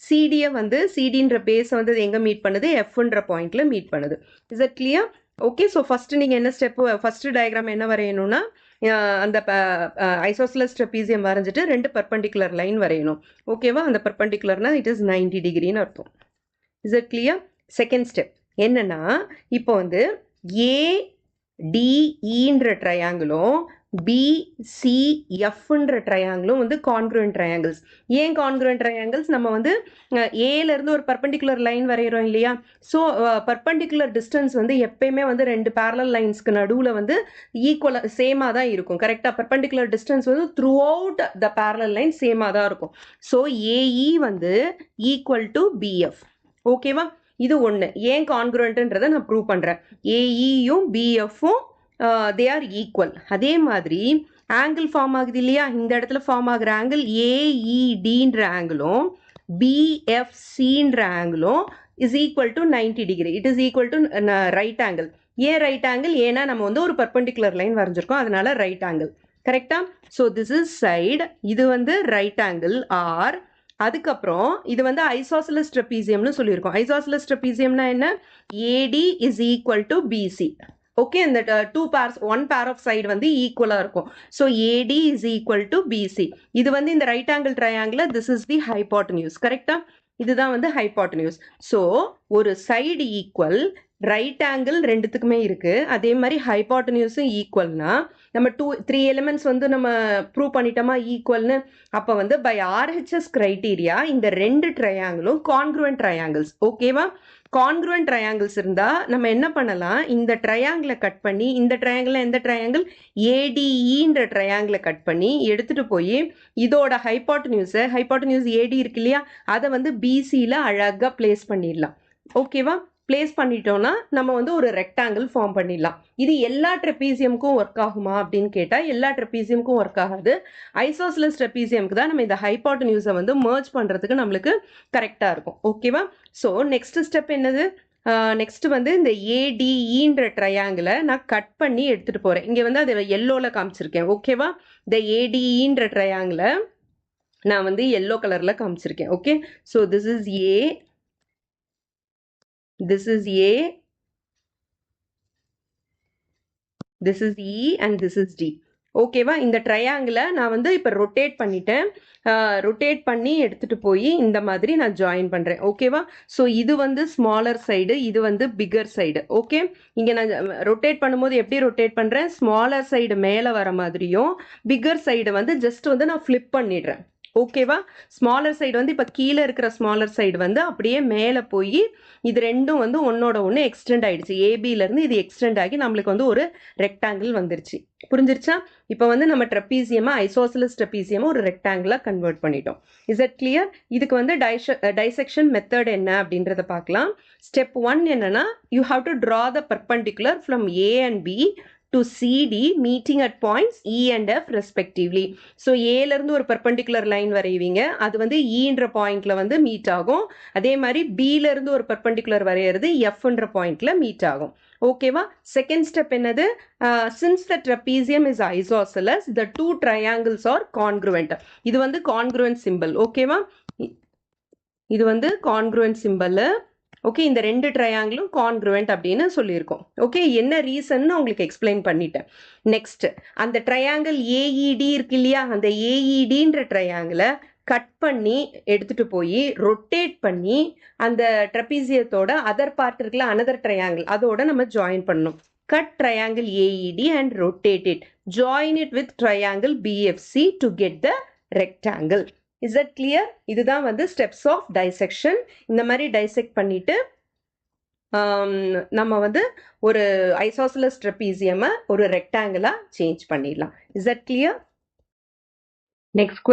சிடியை வந்து சிடின்ற பேஸை வந்து அது எங்கே மீட் பண்ணுது, எஃப்ன்ற பாயிண்ட்ல மீட் பண்ணுது. Is it clear? Okay. So first நீங்கள் என்ன ஸ்டெப்பு, ஃபர்ஸ்ட் டயக்ராம் என்ன வரையணும்னா அந்த ஐசோஸ்லஸ் ட்ரெபீசியம் வரைஞ்சிட்டு 2 பர்பண்டிகுலர் லைன் வரையணும். ஓகேவா? அந்த பர்பண்டிகுலர்னா இட் இஸ் 90 டிகிரின்னு அர்த்தம். Is it clear? Second step என்னன்னா, இப்போ வந்து ஏடிஇன்ற ட்ரையாங்கிளும் பிசிஎஃப்ன்ற ட்ரையாங்கிளும் வந்து கான்க்ருவன்ட் ட்ரையாங்கிள்ஸ். ஏன் கான்க்ருவன்ட் ட்ரையாங்கிள்ஸ்? நம்ம வந்து ஏலேருந்து ஒரு பர்பண்டிகுலர் லைன் வரைகிறோம் இல்லையா? ஸோ பர்பண்டிகுலர் டிஸ்டன்ஸ் வந்து எப்பயுமே வந்து 2 பேரலல் லைன்ஸ்க்கு நடுவில் வந்து ஈக்குவலாக சேமாக தான் இருக்கும். கரெக்டாக? பர்பண்டிகுலர் டிஸ்டன்ஸ் வந்து through out the parallel line சேமாக தான் இருக்கும். ஸோ ஏஇ வந்து ஈக்குவல் டு பிஎஃப். ஓகேவா? இது ஒன்று. ஏன் கான்க்ருவன்ட்ன்றதை நான் ப்ரூவ் பண்ணுறேன். ஏஇயும் பிஎஃப்பும் தே ஆர் ஈக்குவல். அதே மாதிரி ஆங்கிள் ஃபார்ம் ஆகுது இல்லையா? இந்த இடத்துல ஃபார்ம் ஆகுற ஆங்கிள் ஏஇடின்ற ஆங்கிளும் பிஎஃப்சின்ற ஆங்கிளும் is equal to 90 degree. It is equal to right angle. ஏன் ரைட் ஆங்கிள்? ஏன்னா நம்ம வந்து ஒரு பர்பண்டிகுலர் லைன் வரைஞ்சிருக்கோம், அதனால ரைட் ஆங்கிள். கரெக்டா? ஸோ திஸ் இஸ் சைடு, இது வந்து ரைட் ஆங்கிள் ஆர். அதுக்கப்புறம் இது வந்து ஐசோசலஸ் ட்ரெபீசியம்னு சொல்லியிருக்கோம். ஐசோசலஸ் ட்ரெபீசியம்னா என்ன? AD is equal to PC. Okay. இந்த 2 pairs, 1 pair of side வந்து ஈக்குவலாக இருக்கும். So AD is equal to BC. இது வந்து இந்த right angle triangle, this is the hypotenuse. கரெக்டா? இதுதான் வந்து ஹைபாட்டன்யூஸ். ஸோ ஒரு சைடு ஈக்குவல், ரைட் ஆங்கிள் ரெண்டுத்துக்குமே இருக்கு. அதே மாதிரி ஹைபாட்டன்யூஸும் ஈக்குவல்னா நம்ம 3 எலிமெண்ட்ஸ் வந்து நம்ம ப்ரூவ் பண்ணிட்டோமா ஈக்குவல்னு. அப்போ வந்து பை ஆர்ஹெச்எஸ் கிரைட்டீரியா இந்த 2 ட்ரையாங்கிளும் கான்க்ருவன்ட் ட்ரையாங்கிள்ஸ். ஓகேவா? கான்க்ருவன்ட் ட்ரையாங்கிள்ஸ் இருந்தால் நம்ம என்ன பண்ணலாம், இந்த ட்ரையாங்கிளை கட் பண்ணி, இந்த ட்ரையாங்கிள் எந்த ட்ரையாங்கிள், ஏடிஇன்ற ட்ரையாங்கிளை கட் பண்ணி எடுத்துகிட்டு போய் இதோட ஹைபாட்டன்யூஸ் ஏடி இருக்கு இல்லையா, அதை வந்து பிசியில் அழகாக பிளேஸ் பண்ணிடலாம். ஓகேவா? பிளேஸ் பண்ணிட்டோம்னா நம்ம வந்து ஒரு ரெக்டாங்கிள் ஃபார்ம் பண்ணிடலாம். இது எல்லா ட்ரெபீசியமுக்கும் ஒர்க் ஆகுமா அப்படின்னு கேட்டால் எல்லா ட்ரெபீசியமுக்கும் ஒர்க் ஆகாது. ஐசோசலஸ் ட்ரெபீசியமுக்கு தான் நம்ம இந்த ஹைபாட்டன்யூஸை வந்து மர்ஜ் பண்ணுறதுக்கு நம்மளுக்கு கரெக்டாக இருக்கும். ஓகேவா? ஸோ நெக்ஸ்ட் ஸ்டெப் என்னது? நெக்ஸ்ட் வந்து இந்த ஏடிஇன்ற ட்ரையாங்கிளை நான் கட் பண்ணி எடுத்துகிட்டு போகிறேன். இங்கே வந்து அதை எல்லோவில் காமிச்சிருக்கேன். ஓகேவா? இந்த ஏடிஇன்ற ட்ரையாங்கிளை நான் வந்து எல்லோ கலரில் காமிச்சிருக்கேன். Okay. So this is a, this is A, this is E and this is D. ஓகேவா? இந்த ட்ரையாங்கிளை நான் வந்து இப்போ ரொட்டேட் பண்ணிட்டேன். ரொட்டேட் பண்ணி எடுத்துகிட்டு போய் இந்த மாதிரி நான் ஜாயின் பண்ணுறேன். ஓகேவா? ஸோ இது வந்து ஸ்மாலர் சைடு, இது வந்து பிக்கர் சைடு. ஓகே. இங்கே நான் ரொட்டேட் பண்ணும்போது எப்படி ரொட்டேட் பண்ணுறேன்? ஸ்மாலர் சைடு மேலே வர மாதிரியும் பிக்கர் சைடு வந்து ஜஸ்ட் வந்து நான் ஃப்ளிப் பண்ணிடுறேன். ஓகேவா? ஸ்மாலர் சைடு வந்து இப்போ கீழே இருக்கிற ஸ்மாலர் சைடு வந்து அப்படியே மேலே போய் இது ரெண்டும் வந்து ஒன்னோட ஒன்று எக்ஸ்டெண்ட் ஆயிடுச்சு. ஏபியிலேருந்து இது எக்ஸ்டெண்ட் ஆகி நம்மளுக்கு வந்து ஒரு ரெக்டாங்கிள் வந்துருச்சு. புரிஞ்சிருச்சா? இப்போ வந்து நம்ம ட்ரெபீசியமா, ஐசோசலஸ் ட்ரெபீசியமா ஒரு ரெக்டாங்கிளாக கன்வெர்ட் பண்ணிட்டோம். Is it clear? இதுக்கு வந்து டைசெக்ஷன் மெத்தட் என்ன அப்படின்றத பார்க்கலாம். ஸ்டெப் 1 என்னன்னா, you have to draw the perpendicular from A and B to CD meeting at points E and F respectively. So ஏலேருந்து ஒரு பர்பண்டிகுலர் லைன் வரைவீங்க, அது வந்து ஈன்ற பாயிண்ட்ல வந்து மீட் ஆகும். அதே மாதிரி பியிலேருந்து ஒரு பர்பண்டிகுலர் வரைகிறது எஃப்ன்ற பாயிண்ட்ல மீட் ஆகும். ஓகேவா? செகண்ட் ஸ்டெப் என்னது? Since the trapezium is isosceles, the 2 triangles are congruent. இது வந்து கான்க்ருவன்ட் சிம்பிள். ஓகேவா? இது வந்து கான்க்ருவன்ட் சிம்பிள். ஓகே. இந்த 2 ட்ரையாங்கிளும் கான்க்ருவன்ட் அப்படின்னு சொல்லியிருக்கோம். ஓகே. என்ன ரீசன் உங்களுக்கு எக்ஸ்பிளைன் பண்ணிட்டேன். நெக்ஸ்ட் அந்த ட்ரையாங்கிள் ஏஇடி இருக்கு இல்லையா, அந்த ஏஇடின்ற ட்ரையாங்கிளை கட் பண்ணி எடுத்துட்டு போய் ரொட்டேட் பண்ணி அந்த ட்ரெபீசியத்தோட அதர் பார்ட் இருக்குல்ல, அனதர் ட்ரையாங்கிள், அதோட நம்ம ஜாயின் பண்ணணும். Cut triangle AED and rotate it. Join it with triangle PFC to get the rectangle. Is that clear? இதுதான் வந்து ஸ்டெப்ஸ் ஆஃப் டைசெக்ஷன். இந்த மாதிரி டைசெக்ட் பண்ணிட்டு நம்ம வந்து ஒரு ஐசோசலஸ் ட்ரெபீசியமை ஒரு ரெக்டாங்கிளா சேஞ்ச் பண்ணிடலாம். Is that clear? Next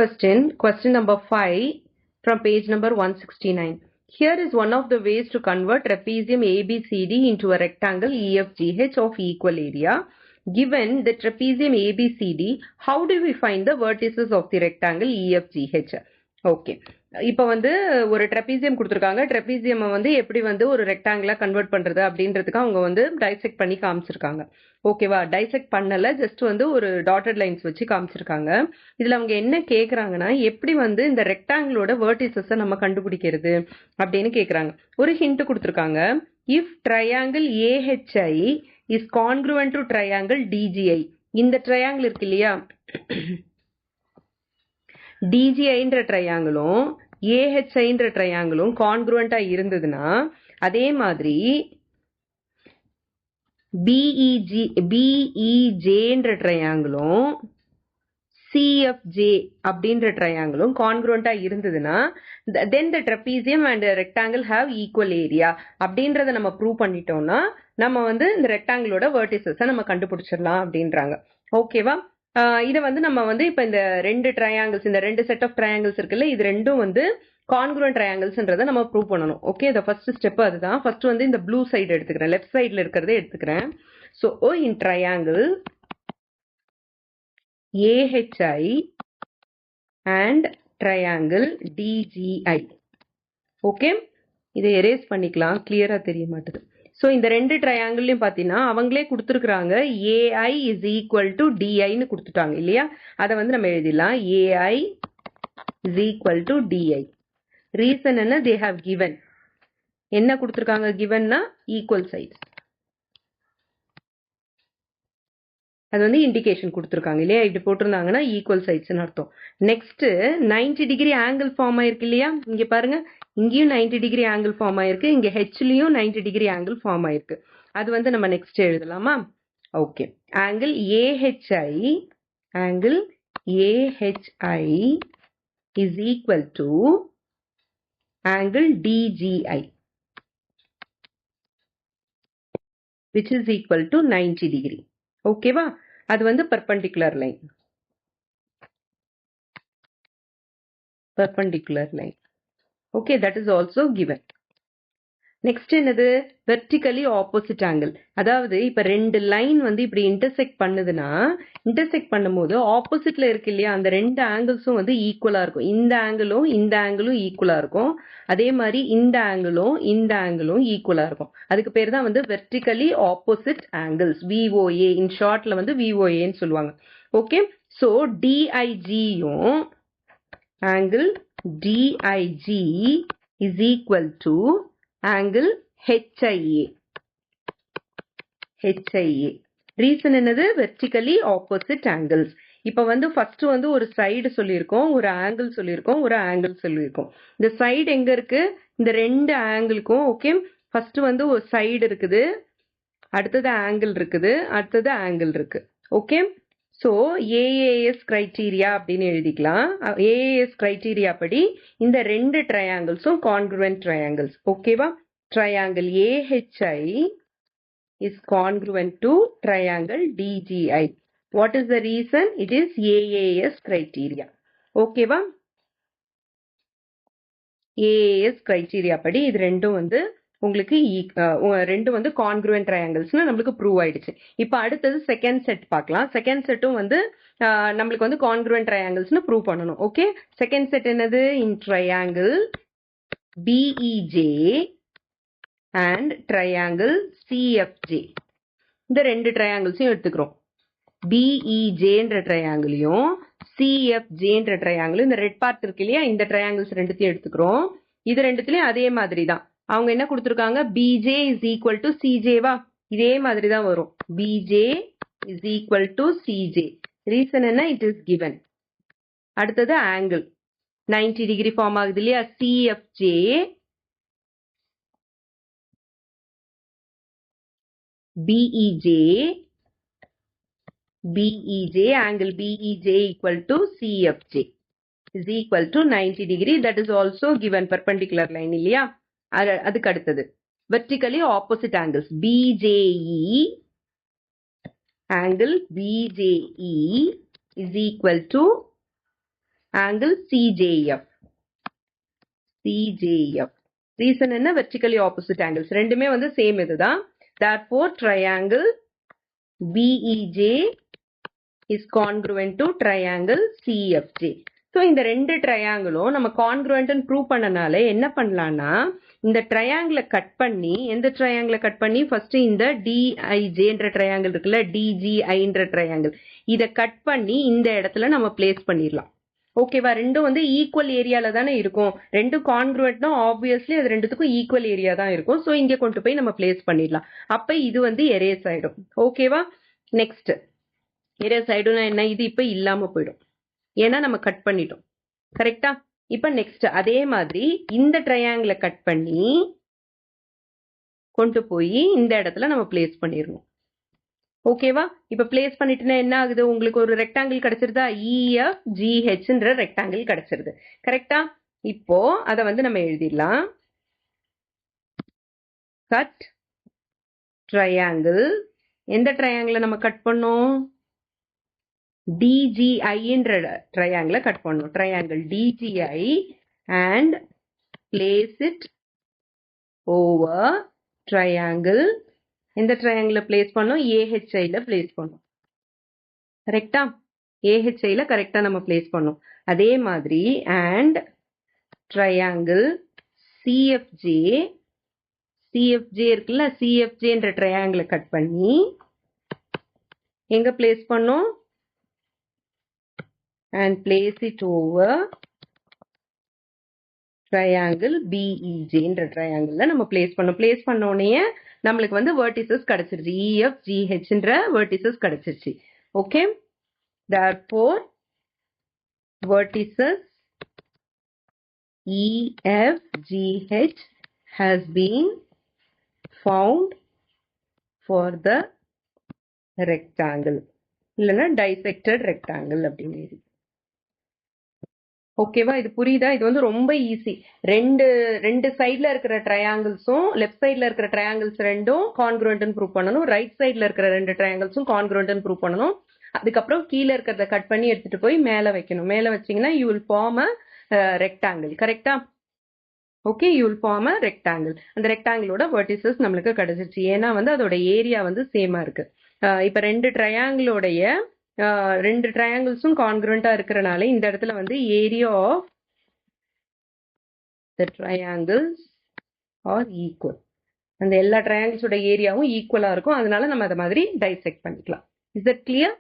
question number 5 from page number 169. Here is one of the ways to convert trapezium ABCD into a rectangle EFGH of equal area. Given the trapezium ABCD, how do we find the vertices of the rectangle EFGH? Okay. இப்போ வந்து ஒரு trapezium கொடுத்துருக்காங்க. Trapezium வந்து எப்படி வந்து ஒரு ரெக்டாங்கிளா convert பண்றது அப்படின்றதுக்கு அவங்க வந்து டைசெக்ட் பண்ணி காமிச்சிருக்காங்க. ஓகேவா? டைசெக்ட் பண்ணல, ஜஸ்ட் வந்து ஒரு டாட்டட் லைன்ஸ் வச்சு காமிச்சிருக்காங்க. இதுல அவங்க என்ன கேக்குறாங்கன்னா, எப்படி வந்து இந்த ரெக்டாங்கிளோட வெர்டிசஸை நம்ம கண்டுபிடிக்கிறது அப்படின்னு கேக்குறாங்க. ஒரு ஹிண்ட் கொடுத்துருக்காங்க. If triangle AHI is congruent to triangle DGI. இந்த ட்ரையாங்கிள் இருக்கு இல்லையா, DGIன்ற ட்ரையாங்கிளும் AHIன்ற ட்ரையாங்கிளும் கான்க்ருவெண்டா இருந்ததுன்னா, அதே மாதிரி BEJன்ற ட்ரையாங்கிளும் CFJ அப்படின்ற ட்ரையாங்கிளும் கான்க்ருவெண்டா இருந்ததுன்னா, then the trapezium and the rectangle have equal area அப்படின்றத நம்ம ப்ரூவ் பண்ணிட்டோம்னா நம்ம வந்து இந்த ரெக்டாங்கிளோட வெர்டிசஸை நம்ம கண்டுபிடிச்சிடலாம் அப்படின்றாங்க. ஓகேவா? இதை வந்து நம்ம வந்து இப்போ இந்த ரெண்டு ட்ரையாங்கிள்ஸ், இந்த ரெண்டு செட் ஆஃப் ட்ரையாங்கிள்ஸ் இருக்குல்ல, இது ரெண்டும் வந்து கான்க்ருவென்ட் ட்ரையாங்கிள்ஸ்ன்றதை நம்ம ப்ரூவ் பண்ணணும். ஓகே, இந்த ஃபர்ஸ்ட் ஸ்டெப் அதுதான். ஃபர்ஸ்ட் வந்து இந்த ப்ளூ சைடு எடுத்துக்கிறேன், லெஃப்ட் சைடில் இருக்கிறத எடுத்துக்கிறேன். So in triangle AHI and triangle DGI. Okay, இதை எரேஸ் பண்ணிக்கலாம், கிளியரா தெரிய மாட்டேது. ஸோ இந்த ரெண்டு ட்ரையாங்கிள்லையும் பார்த்தீங்கன்னா அவங்களே கொடுத்துருக்குறாங்க AI is equal to DIன்னு கொடுத்துட்டாங்க இல்லையா? அதை வந்து நம்ம எழுதிடலாம், AI is equal to DI. Reason என்ன? they have given. என்ன கொடுத்துருக்காங்க? givenனா ஈக்குவல் சைட்ஸ். அது வந்து இண்டிகேஷன் கொடுத்துருக்காங்க இல்லையா? இப்படி போட்டிருந்தாங்கன்னா ஈக்குவல் சைட்ஸ்னு அர்த்தம். நெக்ஸ்ட் 90 டிகிரி ஆங்கிள் ஃபார்ம் ஆயிருக்கு இல்லையா? இங்க பாருங்க, இங்கேயும் 90 டிகிரி ஆங்கிள் ஃபார்ம் ஆயிருக்கு, இங்க ஹெச்லயும் 90 டிகிரி ஆங்கிள் ஃபார்ம் ஆயிருக்கு. அது வந்து நம்ம நெக்ஸ்ட் எழுதலாமா? Okay, angle AHI is equal to angle DGI which is equal to 90 degree. ஓகேவா? அது வந்து perpendicular line. Okay, that is also given. Next என்னது? Vertically opposite angle. அதாவது இப்ப ரெண்டு லைன் வந்து இப்படி இன்டர்செக்ட் பண்ணுதுன்னா, இன்டர்செக்ட் பண்ணும்போது ஆப்போசிட்ல இருக்கு இல்லையா, அந்த ரெண்டு ஆங்கிள்ஸும் வந்து ஈக்குவலா இருக்கும். இந்த ஆங்கிளும் ஈக்குவலா இருக்கும். அதே மாதிரி இந்த ஆங்கிளும் ஈக்குவலா இருக்கும். அதுக்கு பேர் தான் வந்து vertically opposite angles, VOA. In ஷார்ட்ல வந்து VOAன்னு சொல்லுவாங்க. ஓகே, ஸோ DIGயும் angle DIG is equal to angle HIA. Reason என்னது? Vertically opposite angles. இப்ப வந்து ஃபர்ஸ்ட் வந்து ஒரு சைடு சொல்லியிருக்கோம், ஒரு ஆங்கிள் சொல்லியிருக்கோம், ஒரு ஆங்கிள் சொல்லியிருக்கோம். இந்த சைடு எங்க இருக்கு? இந்த ரெண்டு ஆங்கிளுக்கும். ஓகே, ஃபர்ஸ்ட் வந்து ஒரு சைடு இருக்குது, அடுத்தது ஆங்கிள் இருக்குது, அடுத்தது ஆங்கிள் இருக்கு. ஓகே, ஸோ AAS கிரைட்டீரியா அப்படின்னு எழுதிக்கலாம். AAS கிரைட்டீரியா படி இந்த ரெண்டு ட்ரையாங்கிள்ஸும் கான்க்ருவென்ட் ட்ரையாங்கிள்ஸ். ஓகேவா? Triangle AHI is congruent to triangle DGI. What is the reason? It is AAS criteria. ஓகேவா? AAS கிரைட்டீரியா படி இது ரெண்டும் வந்து உங்களுக்கு ரெண்டும் வந்து கான்க்ருவென்ட் ட்ரையாங்கிள்ஸ்னு நம்மளுக்கு ப்ரூவ் ஆயிடுச்சு. இப்போ அடுத்தது செகண்ட் செட் பார்க்கலாம். செகண்ட் செட்டும் வந்து நம்மளுக்கு வந்து கான்க்ருவென்ட் ட்ரையாங்கிள்ஸ்னு ப்ரூவ் பண்ணணும். ஓகே, செகண்ட் செட் என்னது? இன் triangle BEJ and triangle CFJ. இந்த ரெண்டு ட்ரையாங்கிள்ஸையும் எடுத்துக்கிறோம். BEJன்ற ட்ரையாங்கிளையும் CFJன்ற ட்ரையாங்கிளும், இந்த ரெட் பார்ட் இருக்கு இல்லையா, இந்த ட்ரையாங்கிள்ஸ் ரெண்டுத்தையும் எடுத்துக்கிறோம். இது ரெண்டுத்துலயும் அதே மாதிரி தான். அவங்க என்ன கொடுத்துருக்காங்க? BJ is equal to CJவா? இதே மாதிரி தான் வரும். BJ is equal to CJ. Reason என்ன? It is given. அடுத்தது ஆங்கிள் 90 டிகிரி ஃபார்ம் ஆகுது இல்லையா? CFJ BEJ angle BEJ equal to CFJ is equal to 90 degree. That is also given perpendicular line இல்லையா? அதுக்கு அடுத்தது vertically opposite angles BJE angle BJE is equal to angle CJF. Reason என்ன? vertically opposite angles ரெண்டுமே வந்து same இதுதான். Therefore triangle BEJ is congruent to triangle CFJ. So so இந்த ரெண்டு ட்ரையாங்கிளும் நம்ம கான்க்ருவன்ட்னு ப்ரூவ் பண்ணனால என்ன பண்ணலாம்னா இந்த ட்ரையாங்கிளை கட் பண்ணி எந்த ட்ரையாங்கிளை கட் பண்ணி ஃபர்ஸ்ட் இந்த டிஐஜேன்ற ட்ரையாங்கிள் இருக்குல்ல டிஜிஐன்ற ட்ரையாங்கிள் இதை கட் பண்ணி இந்த இடத்துல நம்ம பிளேஸ் பண்ணிடலாம். ஓகேவா? ரெண்டும் வந்து ஈக்குவல் ஏரியால தானே இருக்கும். ரெண்டும் கான்க்ருவன்ட்னா ஆப்வியஸ்லி அது ரெண்டுத்துக்கும் ஈக்குவல் ஏரியா தான் இருக்கும். ஸோ இங்கே கொண்டு போய் நம்ம பிளேஸ் பண்ணிடலாம். அப்போ இது வந்து எரேஸ் ஆயிடும். ஓகேவா? நெக்ஸ்ட் எரேஸ் ஆயிடும்னா என்ன, இது இப்போ இல்லாம போயிடும். ஏன்னா நம்ம கட் பண்ணிட்டோம். கரெக்டா? இப்ப நெக்ஸ்ட் அதே மாதிரி இந்த ட்ரையாங்கிளை கட் பண்ணி கொண்டு போய் இந்த இடத்துல நம்ம பிளேஸ் பண்ணிடணும். ஓகேவா? இப்ப பிளேஸ் பண்ணிட்டுனா என்ன ஆகுது, உங்களுக்கு ஒரு ரெக்டாங்கிள் கிடைச்சிருதா, EFGHன்ற ரெக்டாங்கிள் கிடைச்சிருது. கரெக்டா? இப்போ அதை வந்து நம்ம எழுதிடலாம். கட் ட்ரையாங்கிள், எந்த ட்ரையாங்கிளை நம்ம கட் பண்ணோம், DGIன்ற ட்ரையாங்கிளை கட் பண்ணோம். Triangle DGI and place it over triangle. எந்த ட்ரையாங்கிளை பிளேஸ் பண்ணோம், AHIல பிளேஸ் பண்ணோம். கரெக்டா? AHIல கரெக்டா நம்ம பிளேஸ் பண்ணோம். அதே மாதிரி and triangle CFJ இருக்குல்ல, CFJன்ற ட்ரையாங்கிளை கட் பண்ணி எங்க பிளேஸ் பண்ணோம், and place it over triangle BEJன்ற ட்ரையாங்கிள்ல நம்ம பிளேஸ் பண்ணோம். பிளேஸ் பண்ண உடனே நம்மளுக்கு வந்து வெர்டிசஸ் கிடைச்சிருச்சு, EFGHன்ற வெர்டிசஸ் கிடைச்சிருச்சு. Okay, therefore vertices EFGH has been found for the rectangle, இல்லைன்னா dissected rectangle அப்படின்னு. ஓகேவா? இது புரியுதா? இது வந்து ரொம்ப ஈஸி. ரெண்டு சைட்ல இருக்கிற ட்ரையாங்கிள்ஸும் லெஃப்ட் சைட்ல இருக்கிற ட்ரையாங்கிள்ஸ் ரெண்டும் கான்க்ருவன்ட்னு ப்ரூவ் பண்ணணும். ரைட் சைட்ல இருக்கிற ரெண்டு ட்ரையாங்கிள்ஸும் கான்க்ருவன்ட்னு ப்ரூவ் பண்ணணும். அதுக்கப்புறம் கீழே இருக்கிறத கட் பண்ணி எடுத்துட்டு போய் மேலே வைக்கணும். மேலே வச்சீங்கன்னா you will form a rectangle. கரெக்டா? Okay, you will form a rectangle. அந்த ரெக்டாங்கிளோட வெர்டிசஸ் நம்மளுக்கு கிடைச்சிருச்சு. ஏன்னா வந்து அதோட ஏரியா வந்து சேமா இருக்கு. இப்ப ரெண்டு ட்ரையாங்கிள்ஸும் கான்க்ருவன்ட்டா இருக்கிறனால இந்த இடத்துல வந்து area of the triangles are equal. அந்த எல்லா ட்ரையாங்கிள்ஸோட ஏரியாவும் ஈக்குவலா இருக்கும். அதனால நம்ம அதை மாதிரி டைசெக்ட் பண்ணிக்கலாம். Is that clear?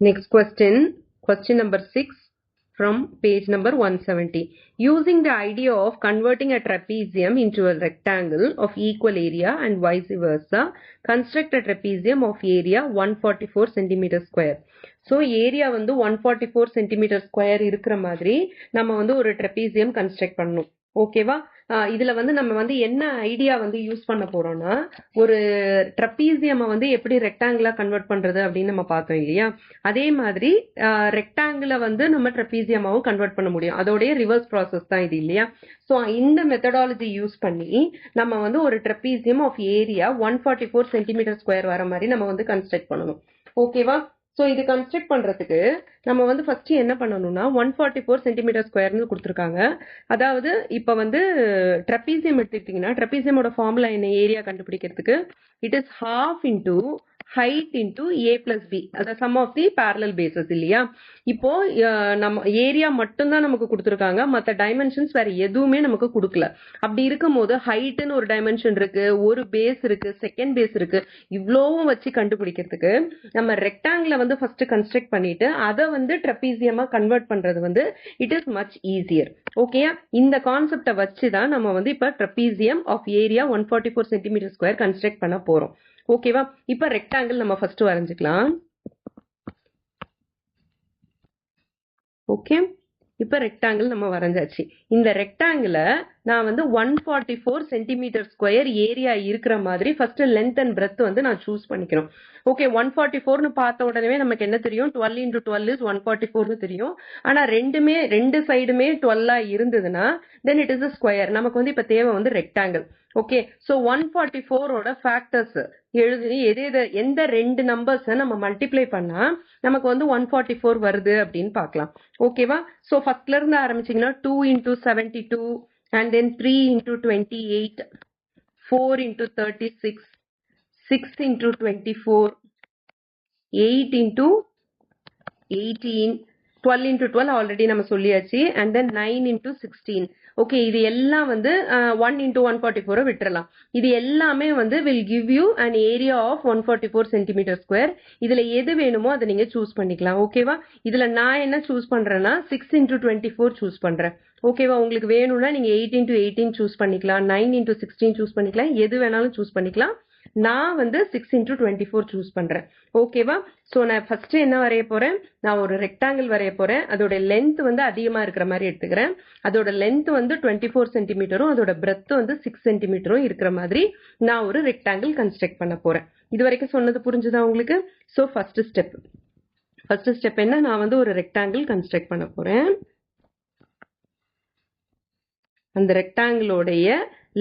Next question number 6 from page number 170. Using the idea of converting a trapezium into a rectangle of equal area and vice versa, construct a trapezium of area 144 cm square. So area வந்து 144 cm square இருக்கிற மாதிரி நம்ம வந்து ஒரு trapezium construct பண்ணணும். ஓகேவா? இதுல வந்து நம்ம வந்து என்ன ஐடியா வந்து யூஸ் பண்ண போறோம்னா, ஒரு ட்ரப்பீசியம் வந்து எப்படி ரெக்டாங்கிளா கன்வெர்ட் பண்றது அப்படின்னு நம்ம பார்த்தோம் இல்லையா? அதே மாதிரி ரெக்டாங்கிள வந்து நம்ம ட்ரப்பீசியமாவும் கன்வெர்ட் பண்ண முடியும். அதோடைய ரிவர்ஸ் ப்ராசஸ் தான் இது இல்லையா? ஸோ இந்த மெத்தடாலஜி யூஸ் பண்ணி நம்ம வந்து ஒரு trapezium of area 144 centimetre square வர மாதிரி நம்ம வந்து கன்ஸ்ட்ரக்ட் பண்ணணும். ஓகேவா? ஸோ இது கன்ஸ்ட்ரக்ட் பண்றதுக்கு நம்ம வந்து ஃபர்ஸ்ட் என்ன பண்ணணும்னா 144 சென்டிமீட்டர் ஸ்கொயர்னு கொடுத்துருக்காங்க. அதாவது இப்போ வந்து ட்ரப்பீசியம் எடுத்துக்கிட்டீங்கன்னா ட்ரப்பீசியமோட ஃபார்முலா என்ன, ஏரியா கண்டுபிடிக்கிறதுக்கு it is half into height into a plus b, the sum of the parallel bases இல்லையா? இப்போ நம்ம ஏரியா மட்டும்தான் நமக்கு கொடுத்துருக்காங்க, மற்ற டைமென்ஷன்ஸ் வேற எதுவுமே நமக்கு கொடுக்கல. அப்படி இருக்கும் போது ஹைட்னு ஒரு டைமென்ஷன் இருக்கு, ஒரு பேஸ் இருக்கு, செகண்ட் பேஸ் இருக்கு, இவ்வளவும் வச்சு கண்டுபிடிக்கிறதுக்கு நம்ம ரெக்டாங்கிள வந்து ஃபர்ஸ்ட் கன்ஸ்ட்ரக்ட் பண்ணிட்டு அதை வந்து ட்ரப்பீசியமா கன்வெர்ட் பண்றது வந்து இட் இஸ் மச் ஈஸியர். ஓகேயா? இந்த கான்செப்டை வச்சு தான் நம்ம வந்து இப்ப trapezium of area 144 centimetre square construct பண்ண போறோம். ஓகேவா? இப்ப ரெக்டாங்கிள் நம்ம ஃபர்ஸ்ட் வரைஞ்சுக்கலாம். ஓகே, இப்ப ரெக்டாங்கிள் நம்ம வரைஞ்சாச்சு. இந்த ரெக்டாங்கிள நான் வந்து 144 சென்டிமீட்டர் ஸ்கொயர் ஏரியா இருக்கிற மாதிரி ஃபர்ஸ்ட் லென்த் அண்ட் பிரெத் வந்து நான் சூஸ் பண்ணிக்கணும். ஓகே, 144னு பார்த்த உடனே நமக்கு என்ன தெரியும், 12 into 12 is 144னு தெரியும். ஆனா ரெண்டு சைடுமே 12 இருந்ததுன்னா then it is a square. நமக்கு வந்து இப்ப தேவை வந்து ரெக்டாங்கிள். ஓகே, சோ 144ஓட ஃபேக்டர்ஸ் எழுதி எந்த ரெண்டு நம்பர்ஸ் நம்ம மல்டிப்ளை பண்ணா நமக்கு வந்து 144 வருது அப்படின்னு பார்க்கலாம். ஓகேவா? சோ ஃபர்ஸ்ட்ல இருந்து ஆரம்பிச்சீங்கன்னா 2 into 72 and then 3 into 28, 4 into 36, 6 into 24, 8 into 18, 12 into 12 already நம்ம சொல்லியாச்சு. And then 9 into 16. ஓகே, இது எல்லாம் வந்து 1 into 144 விட்டுறலாம். இது எல்லாமே வந்து will give you an area of 144 centimeter square. இதுல எது வேணுமோ அதை நீங்க சூஸ் பண்ணிக்கலாம். ஓகேவா? இதுல நான் என்ன சூஸ் பண்றேன்னா 6 into 24 சூஸ் பண்றேன். ஓகேவா? உங்களுக்கு வேணும்னா நீங்க 8 into 18 சூஸ் பண்ணிக்கலாம், 9 into 16 சூஸ் பண்ணிக்கலாம், எது வேணாலும் சூஸ் பண்ணிக்கலாம். நான் வந்து 6 into 24 சூஸ் பண்றேன். ஓகேவா? சோ நான் ஃபர்ஸ்ட் என்ன வரைய போறேன், நான் ஒரு ரெக்டாங்கிள் வரைய போறேன். அதோட லென்த் வந்து அதிகமா இருக்கிற மாதிரி எடுத்துக்கிறேன். அதோட லென்த் வந்து 24 சென்டிமீட்டரும் அதோட பிரெத் வந்து 6 சென்டிமீட்டரும் இருக்கிற மாதிரி நான் ஒரு ரெக்டாங்கிள் கன்ஸ்ட்ரக்ட் பண்ண போறேன். இது வரைக்கும் சொன்னது புரிஞ்சுதா உங்களுக்கு? சோ ஃபர்ஸ்ட் ஸ்டெப் என்ன, நான் வந்து ஒரு ரெக்டாங்கிள் கன்ஸ்ட்ரக்ட் பண்ண போறேன். அந்த ரெக்டாங்கிளோடைய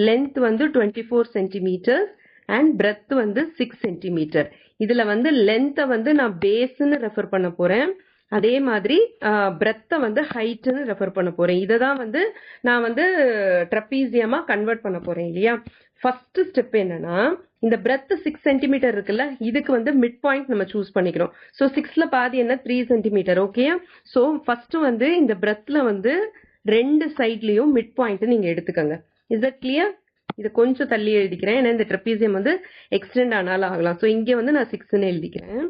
லென்த் வந்து 24 சென்டிமீட்டர் அண்ட் பிரெத் வந்து 6 சென்டிமீட்டர். இதுல வந்து லென்த்தை வந்து நான் பேஸ்ன்னு ரெஃபர் பண்ண போறேன். அதே மாதிரி பிரெத்தை வந்து ஹைட்னு ரெஃபர் பண்ண போறேன். இதை தான் வந்து நான் வந்து ட்ரப்பீசியமா கன்வெர்ட் பண்ண போறேன் இல்லையா? ஃபர்ஸ்ட் ஸ்டெப் என்னன்னா, இந்த பிரெத் 6 சென்டிமீட்டர் இருக்குல்ல, இதுக்கு வந்து மிட் பாயிண்ட் நம்ம சூஸ் பண்ணிக்கிறோம். ஸோ 6ல பாதி என்ன, 3 சென்டிமீட்டர். ஓகே, ஸோ ஃபர்ஸ்ட் வந்து இந்த பிரெத்ல வந்து 2 சைட்லயும் மிட் பாயிண்ட் நீங்க எடுத்துக்கோங்க. Is that clear? இது கொஞ்சம் தள்ளி எழுதிக்கிறேன், ஏன்னா இந்த ட்ரெப்பீசியம் வந்து எக்ஸ்டெண்ட் ஆனாலும் ஆகலாம். ஸோ இங்கே வந்து நான் 6ன்னு எழுதிக்கிறேன்.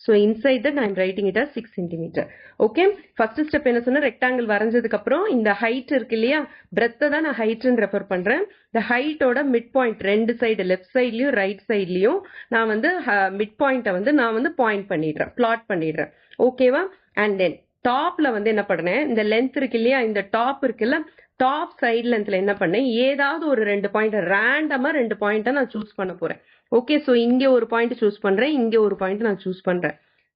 So inside that I'm writing it as 6 centimetre. Okay, first step என்ன சொன்னா, ரெக்டாங்கிள் வரைஞ்சதுக்கு அப்புறம் இந்த ஹைட் இருக்கு இல்லையா, பிரெத்தை தான் நான் ஹைட்னு ரெஃபர் பண்றேன். இந்த ஹைட்டோட மிட் பாயிண்ட் 2 சைடு, லெஃப்ட் சைட்லயும் ரைட் சைட்லயும் நான் வந்து மிட் பாயிண்ட்டை வந்து நான் வந்து பாயிண்ட் பண்ணிடுறேன், பிளாட் பண்ணிடுறேன். ஓகேவா? அண்ட் தென் டாப்ல வந்து என்ன பண்ணேன், இந்த லென்த் இருக்கு இல்லையா, இந்த டாப் இருக்குல்ல, டாப் சைட் லென்த்ல என்ன பண்ணேன், ஏதாவது ஒரு 2 பாயிண்ட் ரேண்டமா 2 பாயிண்ட்டை நான் சூஸ் பண்ண போறேன். ஓகே, ஸோ இங்கே ஒரு பாயிண்ட் சூஸ் பண்றேன், இங்கே ஒரு பாயிண்ட் நான் சூஸ் பண்றேன்.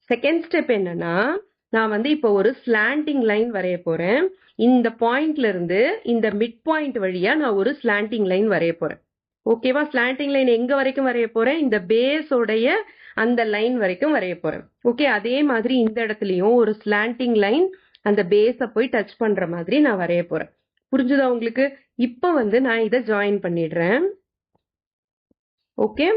செகண்ட் ஸ்டெப் என்னன்னா, நான் வந்து இப்போ ஒரு ஸ்லாண்டிங் லைன் வரைய போறேன். இந்த பாயிண்ட்ல இருந்து இந்த மிட் பாயிண்ட் வழியா நான் ஒரு ஸ்லாண்டிங் லைன் வரைய போறேன். ஓகேவா? ஸ்லாண்டிங் லைன் எங்க வரைக்கும் வரைய போறேன், இந்த பேஸோடைய அந்த லைன் வரைக்கும் வரைய போறேன். ஓகே, அதே மாதிரி இந்த இடத்துலயும் ஒரு ஸ்லாண்டிங் லைன் அந்த பேஸை போய் டச் பண்ற மாதிரி நான் வரைய போறேன். புரிஞ்சுதா உங்களுக்கு? இப்ப வந்து நான் இதை ஜாயின் பண்ணிடுறேன். ஓகே,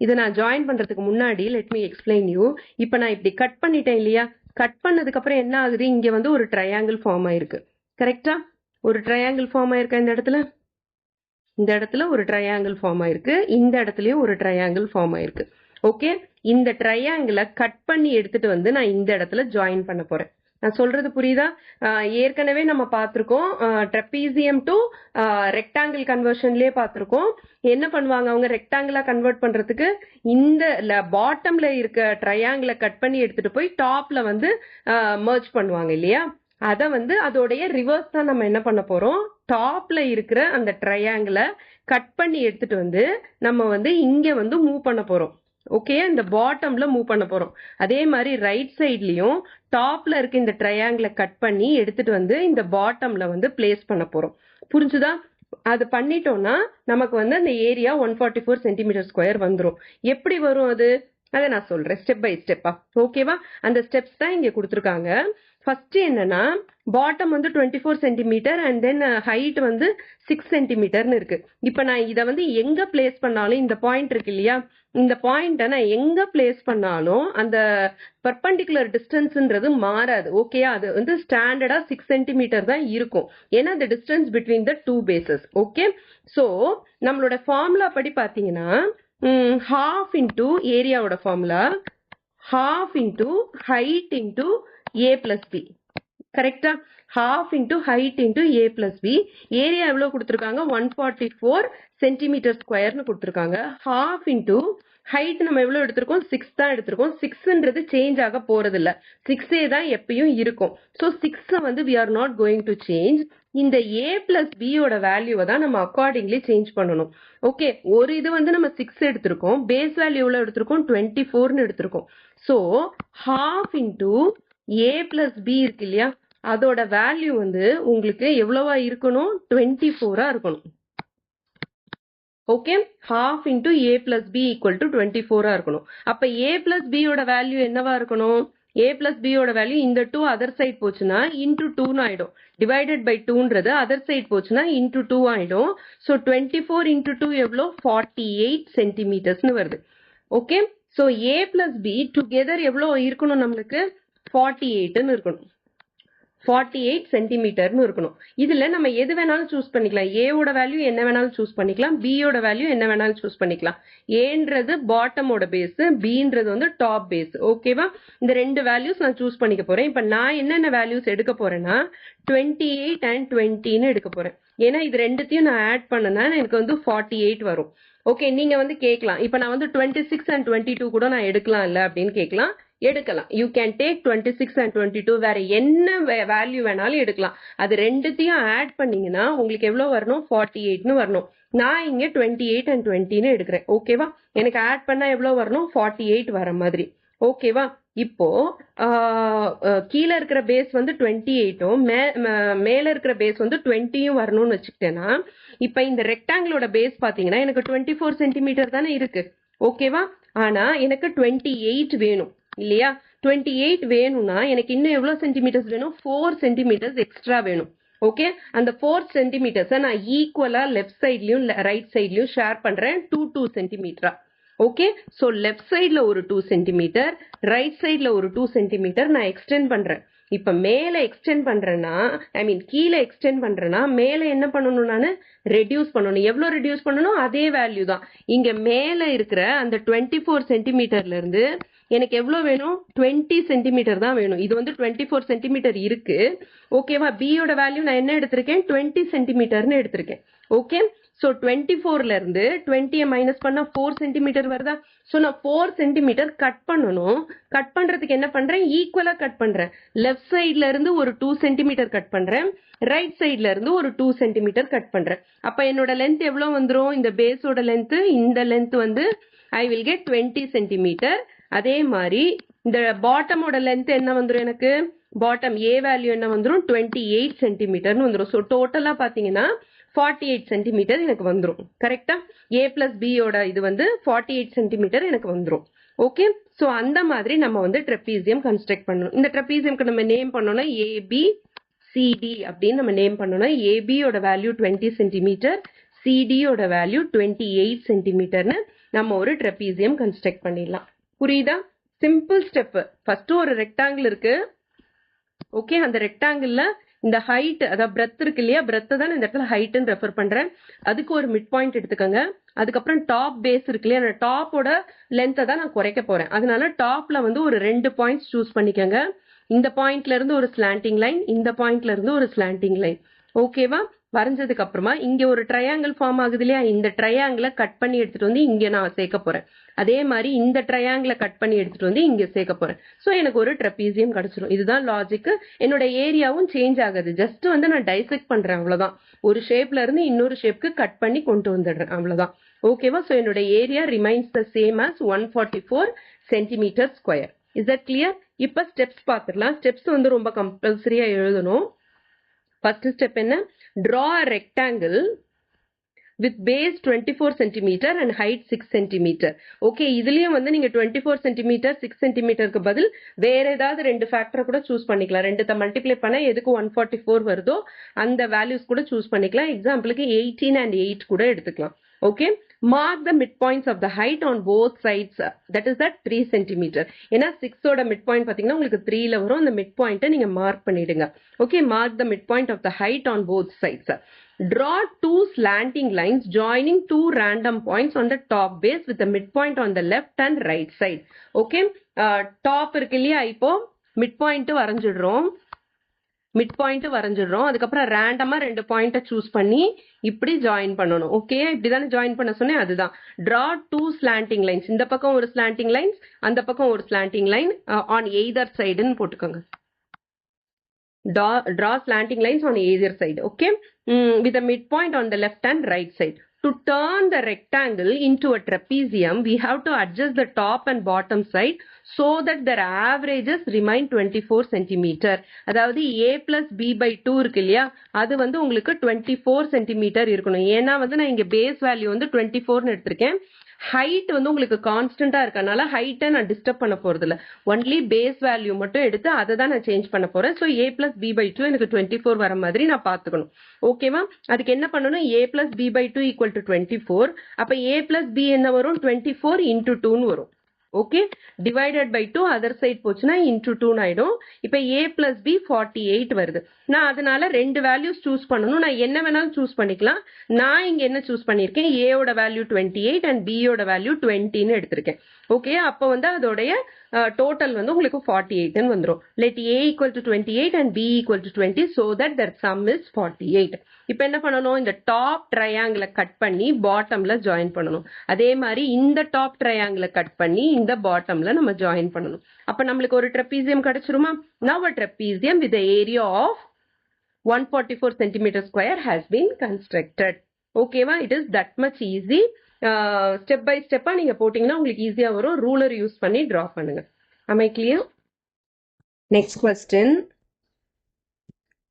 இதை நான் ஜாயின் பண்றதுக்கு முன்னாடி லெட் மீ எக்ஸ்பிளைன் யூ. இப்ப நான் இப்படி கட் பண்ணிட்டேன் இல்லையா, கட் பண்ணதுக்கு அப்புறம் என்ன ஆகுது, இங்க வந்து ஒரு ட்ரையாங்கிள் ஃபார்ம் ஆயிருக்கு. கரெக்டா? ஒரு ட்ரையாங்கிள் ஃபார்ம் ஆயிருக்கா இந்த இடத்துல? இந்த இடத்துல ஒரு ட்ரையாங்கிள் ஃபார்ம் ஆயிருக்கு, இந்த இடத்துலயும் ஒரு ட்ரையாங்கிள் ஃபார்ம் ஆயிருக்கு. ஓகே, இந்த ட்ரையாங்கிளை கட் பண்ணி எடுத்துட்டு வந்து நான் இந்த இடத்துல ஜாயின் பண்ண போறேன். நான் சொல்றது புரியுதா? ஏற்கனவே நம்ம பார்த்திருக்கோம், ட்ரெப்பீசியம் டு ரெக்டாங்கிள் கன்வர்ஷன்லயே பார்த்திருக்கோம். என்ன பண்ணுவாங்க அவங்க, ரெக்டாங்கிளா கன்வெர்ட் பண்றதுக்கு இந்த பாட்டம்ல இருக்க ட்ரையாங்கிளை கட் பண்ணி எடுத்துட்டு போய் டாப்ல வந்து மர்ஜ் பண்ணுவாங்க இல்லையா? அதை வந்து அதோடைய ரிவர்ஸ் தான் நம்ம என்ன பண்ண போறோம், டாப்ல இருக்கிற அந்த ட்ரையாங்கிளை கட் பண்ணி எடுத்துட்டு வந்து நம்ம வந்து இங்க வந்து மூவ் பண்ண போறோம். ஓகே, இந்த பாட்டம்ல மூவ் பண்ண போறோம். அதே மாதிரி ரைட் சைட்லயும் டாப்ல இருக்க இந்த ட்ரையாங்கிளை கட் பண்ணி எடுத்துட்டு வந்து இந்த பாட்டம்ல வந்து பிளேஸ் பண்ண போறோம். புரிஞ்சுதா? அது பண்ணிட்டோம்னா நமக்கு வந்து அந்த ஏரியா 144 சென்டிமீட்டர் ஸ்கொயர் வந்துடும். எப்படி வரும் அது, அதை நான் சொல்றேன் ஸ்டெப் பை ஸ்டெப்பா. ஓகேவா? அந்த ஸ்டெப்ஸ் தான் இங்க கொடுத்துருக்காங்க. ஃபர்ஸ்ட் என்னன்னா, பாட்டம் வந்து 24 சென்டிமீட்டர் அண்ட் தென் ஹைட் வந்து 6 சென்டிமீட்டர்னு இருக்கு. இப்ப நான் இதை வந்து எங்க பிளேஸ் பண்ணாலும், இந்த பாயிண்ட் இருக்கு இல்லையா, இந்த பாயிண்ட நான் எங்க பிளேஸ் பண்ணாலும் அந்த பெர்பெண்டிகுலர் டிஸ்டன்ஸ்ன்றது மாறாது. ஓகே, அது வந்து ஸ்டாண்டர்டா 6 சென்டிமீட்டர் தான் இருக்கும். ஏன்னா the distance between the two bases. Okay, so நம்மளோட ஃபார்முலா படி பாத்தீங்கன்னா, half into ஏரியாவோட formula half into height into a plus b. கரெக்டா? half into height into a plus b. Area எவ்வளவு கொடுத்திருக்காங்க, 144 சென்டிமீட்டர் ஸ்கொயர்னு கொடுத்திருக்காங்க. half into height நம்ம எவ்வளவு எடுத்திருக்கோம், 6 தான் எடுத்திருக்கோம். 6ன்றது சேஞ்ச் ஆக போறது இல்ல, 6 தான் எப்பயும் இருக்கும். சோ 6 வந்து we are not going to change. இந்த a plus b ஓட வேல்யூவை தான் நம்ம அக்கார்டிங்லி சேஞ்ச் பண்ணணும். ஓகே, ஒரு இது வந்து நம்ம 6 எடுத்திருக்கோம், பேஸ் வேல்யூ எவ்வளவு எடுத்திருக்கோம், 24ன்னு எடுத்திருக்கோம். So half into a plus b இருக்கு இல்லையா, அதோட வேல்யூ வந்து உங்களுக்கு எவ்வளவா இருக்கணும், 24ஆ இருக்கணும். Okay, half into a plus b equal to 24ஆ இருக்கணும். அப்ப a plus b ஓட வேல்யூ என்னவா இருக்கணும், a plus b ஓட வேல்யூ இந்த 2 அதர் சைட் போச்சுன்னா into 2ன்னு ஆயிடும். டிவைடட் பை 2ன்றது அதர் சைட் போச்சுன்னா into 2 ஆயிடும். ஸோ 24 into 2 எவ்வளோ, 48 சென்டிமீட்டர்ஸ்னு வருது. Okay, so a plus b together எவ்வளோ இருக்கணும் நம்மளுக்கு, 48ன்னு இருக்கணும். 48 சென்டிமீட்டர்னு இருக்கணும். இதுல நம்ம எது வேணாலும் சூஸ் பண்ணிக்கலாம். ஏவோட வேல்யூ என்ன வேணாலும் சூஸ் பண்ணிக்கலாம், பியோட வேல்யூ என்ன வேணாலும் சூஸ் பண்ணிக்கலாம். ஏன்றது பாட்டமோட பேஸ், பின்றது வந்து டாப் பேஸ். ஓகேவா? இந்த ரெண்டு வேல்யூஸ் நான் சூஸ் பண்ணிக்க போறேன். இப்ப நான் என்னென்ன வேல்யூஸ் எடுக்க போறேன்னா 28 and 20ன்னு எடுக்க போறேன். ஏன்னா இது ரெண்டுத்தையும் நான் ஆட் பண்ணனா எனக்கு வந்து 48 வரும். ஓகே, நீங்க வந்து கேட்கலாம், இப்ப நான் வந்து 26 and 22 கூட நான் எடுக்கலாம் இல்ல அப்படின்னு கேட்கலாம். எடுக்கலாம். யூ கேன் டேக் 26 and 22, வேற என்ன வேல்யூ வேணாலும் எடுக்கலாம். அது ரெண்டுத்தையும் ஆட் பண்ணீங்கன்னா உங்களுக்கு எவ்வளவு வரணும்? 48ன்னு வரணும். நான் இங்க 28 and 20ன்னு எடுக்கிறேன். ஓகேவா? எனக்கு ஆட் பண்ணா எவ்வளவு வரணும்? 48 வர மாதிரி. ஓகேவா? இப்போ கீழே இருக்கிற பேஸ் வந்து 28ம் மேல இருக்கிற பேஸ் வந்து 20யும் வரணும்னு வச்சுக்கிட்டேன்னா, இப்ப இந்த ரெக்டாங்கிளோட பேஸ் பாத்தீங்கன்னா எனக்கு 24 சென்டிமீட்டர் தானே இருக்கு. ஓகேவா? ஆனா எனக்கு 28 வேணும் இல்லையா? 28 வேணும்னா எனக்கு இன்னும் எவ்வளவு சென்டிமீட்டர்ஸ் வேணும்? 4 சென்டிமீட்டர்ஸ் எக்ஸ்ட்ரா வேணும். ஓகே, அந்த 4 சென்டிமீட்டர்ஸை நான் ஈக்குவலா லெஃப்ட் சைட்லயும் ரைட் சைட்லயும் ஷேர் பண்றேன் 2 சென்டிமீட்டரா. ஓகே, சோ லெஃப்ட் சைட்ல ஒரு 2 சென்டிமீட்டர், ரைட் சைட்ல ஒரு 2 சென்டிமீட்டர் நான் எக்ஸ்டெண்ட் பண்றேன். இப்ப மேல எக்ஸ்டெண்ட் பண்றேன்னா, கீழே எக்ஸ்டெண்ட் பண்றேன்னா மேல என்ன பண்ணணும்? நான் ரெடியூஸ் பண்ணணும். எவ்வளவு ரெடியூஸ் பண்ணணும்? அதே வேல்யூ தான். இங்க மேல இருக்கிற அந்த 24 சென்டிமீட்டர்ல இருந்து எனக்கு எவ்வளவு வேணும்? 20 சென்டிமீட்டர் தான் வேணும். இது வந்து 24 சென்டிமீட்டர் இருக்கு. ஓகேவா? பியோட வேல்யூ நான் என்ன எடுத்திருக்கேன்? 20 சென்டிமீட்டர்னு எடுத்திருக்கேன். ஓகே, சோ 24ல இருந்து 20 மைனஸ் பண்ணா 4 சென்டிமீட்டர் வருதா? சோ நான் 4 சென்டிமீட்டர் கட் பண்ணணும். கட் பண்றதுக்கு என்ன பண்றேன்? ஈக்குவலா கட் பண்றேன். லெஃப்ட் சைட்ல இருந்து ஒரு 2 சென்டிமீட்டர் கட் பண்றேன், ரைட் சைட்ல இருந்து ஒரு 2 சென்டிமீட்டர் கட் பண்றேன். அப்ப என்னோட லென்த் எவ்வளவு வந்துரும்? இந்த பேஸோட லென்த், இந்த லென்த் வந்து ஐ வில் கெட் 20 சென்டிமீட்டர். அதே மாதிரி இந்த பாட்டமோட லென்த் என்ன வந்துரும்? எனக்கு பாட்டம் ஏ வேல்யூ என்ன வந்துரும்? 28 சென்டிமீட்டர்னு வந்துரும். ஸோ டோட்டலா பாத்தீங்கன்னா 48 சென்டிமீட்டர் எனக்கு வந்துரும். கரெக்டா? ஏ பிளஸ் பியோட இது வந்து 48 சென்டிமீட்டர் எனக்கு வந்துரும். ஓகே, சோ அந்த மாதிரி நம்ம வந்து ட்ரெபீசியம் கன்ஸ்ட்ரக்ட் பண்ணணும். இந்த ட்ரெபீசியம்க்கு நம்ம நேம் பண்ணோம்னா ஏபி சிடி அப்படின்னு நம்ம நேம் பண்ணோம்னா, ஏபியோட வேல்யூ 20 சென்டிமீட்டர், சிடியோட வேல்யூ 28 சென்டிமீட்டர்னு நம்ம ஒரு ட்ரெபீசியம் கன்ஸ்ட்ரக்ட் பண்ணிடலாம். புரியுதா? Simple step. ஃபர்ஸ்ட் ஒரு ரெக்டாங்கிள் இருக்கு. ஓகே, அந்த ரெக்டாங்கிள்ல இந்த ஹைட், அதாவது பிரெத் இருக்கு இல்லையா? பிரெத் தான் இந்த இடத்துல ஹைட்னு ரெஃபர் பண்றேன். அதுக்கு ஒரு மிட் பாயிண்ட் எடுத்துக்கோங்க. அதுக்கப்புறம் டாப் பேஸ் இருக்கு இல்லையா? அந்த டாப்போட லென்த்தை தான் நான் குறைக்க போறேன். அதனால டாப்ல வந்து ஒரு 2 பாயிண்ட்ஸ் சூஸ் பண்ணிக்கோங்க. இந்த பாயிண்ட்ல இருந்து ஒரு ஸ்லாண்டிங் லைன், இந்த பாயிண்ட்ல இருந்து ஒரு ஸ்லாண்டிங் லைன். ஓகேவா? வரைஞ்சதுக்கு அப்புறமா இங்க ஒரு ட்ரையாங்கிள் ஃபார்ம் ஆகுது இல்லையா? இந்த ட்ரையாங்கிளை கட் பண்ணி எடுத்துட்டு வந்து இங்க நான் சேர்க்க போறேன். அதே மாதிரி இந்த ட்ரையாங்கிளை கட் பண்ணி எடுத்துட்டு வந்து இங்க சேர்க்க போறேன். சோ எனக்கு ஒரு ட்ரெபீசியம் கிடைச்சிடும். இதுதான் லாஜிக். என்னோட ஏரியாவும் சேஞ்ச் ஆகுது. ஜஸ்ட் வந்து நான் டைசெக்ட் பண்றேன், அவ்வளவுதான். ஒரு ஷேப்ல இருந்து இன்னொரு ஷேப்க்கு கட் பண்ணி கொண்டு வந்துடுறேன், அவ்வளவுதான். ஓகேவா? சோ என்னோட area remains the same as 144 centimetre square. Is that clear? இப்ப ஸ்டெப்ஸ் பார்த்துடலாம். ஸ்டெப்ஸ் வந்து ரொம்ப கம்பல்சரியா எழுதணும். ஃபர்ஸ்ட் ஸ்டெப் என்ன? draw a rectangle with base 24 centimeter and height 6 centimeter. Okay, இதுலயும் வந்து நீங்க 24 centimeter 6 centimeterக்கு பதில் வேற ஏதாவது ரெண்டு ஃபேக்டரை கூட சூஸ் பண்ணிக்கலாம். ரெண்டுத்தை மல்டிப்ளை பண்ண எதுக்கு 144 வருதோ அந்த வேல்யூஸ் கூட சூஸ் பண்ணிக்கலாம். எக்ஸாம்பிளுக்கு 18 and 8 கூட எடுத்துக்கலாம். Okay, mark the mid points of the height on both sides. That is that 3 centimetre. ஏன்னா 6ஓட மிட் பாயிண்ட் பாத்தீங்கன்னா உங்களுக்கு 3ல வரும். அந்த மிட் பாயிண்ட்டை நீங்க மார்க் பண்ணிடுங்க. Okay, mark the mid point of the height on both sides. Draw 2 slanting lines joining 2 random points on the top base with the midpoint on the left and right side. Okay, top இருக்கு இல்லையா? இப்போ midpoint வரைஞ்சிடுறோம். அதுக்கப்புறம் ரேண்டமா 2 பாயிண்ட choose பண்ணி இப்படி join பண்ணணும். Okay, இப்படிதானே ஜாயின் பண்ண சொன்னேன், அதுதான். Draw 2 slanting lines. இந்த பக்கம் ஒரு slanting lines, அந்த பக்கம் ஒரு slanting line on either sideன்னு போட்டுக்கோங்க. Draw slanting lines on either side. Okay, with a midpoint on the left and right side. To turn the rectangle into a trapezium, we have to adjust the top and bottom side so that their averages remain 24 centimeter. அதாவது a plus b by 2 இருக்கு இல்லையா? அது வந்து உங்களுக்கு 24 centimeter இருக்கணும். ஏன்னா வந்து நான் இங்க பேஸ் வேல்யூ வந்து 24ன்னு எடுத்திருக்கேன். ஹைட் வந்து உங்களுக்கு கான்ஸ்டன்டா இருக்கனால ஹைட்டை நான் டிஸ்டர்ப் பண்ண போறது இல்ல. ஒன்லி பேஸ் வேல்யூ மட்டும் எடுத்து அதை தான் நான் சேஞ்ச் பண்ண போறேன். So a plus b by 2 எனக்கு 24 வர மாதிரி நான் பாத்துக்கணும். ஓகேவா? அதுக்கு என்ன பண்ணணும்? a plus b by 2 equal to 24. அப்ப a plus b என்ன வரும்? 24 into 2ன்னு வரும். Okay, divided by 2 other side போச்சுன்னா இன்டூ 2 ஆயிடும். இப்போ a பிளஸ் பி 48 வருது. நான் அதனால ரெண்டு வேல்யூஸ் சூஸ் பண்ணணும். நான் என்ன வேணாலும் சூஸ் பண்ணிக்கலாம். நான் இங்க என்ன சூஸ் பண்ணியிருக்கேன், ஏயோட வேல்யூ 28 அண்ட் பியோட வேல்யூ 20ன்னு எடுத்திருக்கேன். ஓகே, அப்போ வந்து அதோடைய டோட்டல் வந்து உங்களுக்கு 48ன்னு வந்துடும். Let a equal to 28 and b equal to 20 so that their sum is 48. இப்போ என்ன பண்ணணும், இந்த டாப் ட்ரையாங்கிளை கட் பண்ணி பாட்டம்ல ஜாயின் பண்ணணும். அதே மாதிரி இந்த டாப் ட்ரையாங்கிளை கட் பண்ணி இந்த பாட்டம்ல நம்ம ஜாயின் பண்ணணும். அப்ப நம்மளுக்கு ஒரு trapezium கிடைச்சிருமா? Now a trapezium with the area of 144 centimeter square has been constructed. ஓகேவா? it is that much easy. Step by ஸ்டெப்பா நீங்க போட்டீங்கன்னா உங்களுக்கு ஈஸியா வரும். ரூலர் யூஸ் பண்ணி டிரா பண்ணுங்க. Am I clear? Next question.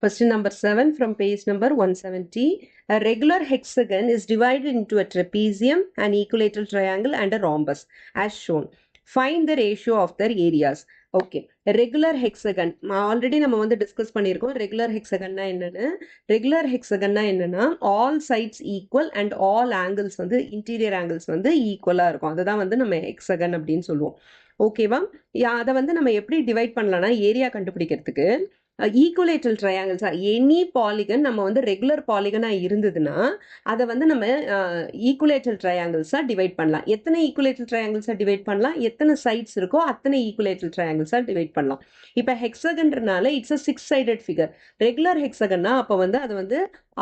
Question number 7 from page number 170. A regular hexagon is divided into a trapezium, an equilateral triangle and a rhombus as shown. Find the ratio of their areas. Okay, regular hexagon already நம்ம வந்து discuss பண்ணியிருக்கோம். Regular ஹெக்ஸகன்னா என்னன்னு. Regular ஹெக்ஸகன்னா என்னன்னா all sides equal and all angles வந்து interior angles வந்து ஈக்குவலாக இருக்கும். அதுதான் வந்து நம்ம ஹெக்ஸகன் அப்படின்னு சொல்லுவோம். ஓகேவா? அதை வந்து நம்ம எப்படி டிவைட் பண்ணலாம்னா ஏரியா கண்டுபிடிக்கிறதுக்கு ஈக்குவலேட்டரல் ட்ரையாங்கிள்ஸ் எனி பாலிகன் நம்ம வந்து ரெகுலர் பாலிகனாக இருந்ததுன்னா அதை வந்து நம்ம ஈக்குவலேட்டரல் ட்ரையாங்கிள்ஸாக டிவைட் பண்ணலாம். எத்தனை ஈக்குவலேட்டரல் ட்ரையாங்கிள்ஸாக டிவைட் பண்ணலாம், எத்தனை சைட்ஸ் இருக்கோ அத்தனை ஈக்குவலேட்டரல் ட்ரையாங்கிள்ஸாக டிவைட் பண்ணலாம். இப்போ ஹெக்ஸகன்றனால it's a 6-sided figure. Regular ஹெக்ஸகன்னா அப்போ வந்து அது வந்து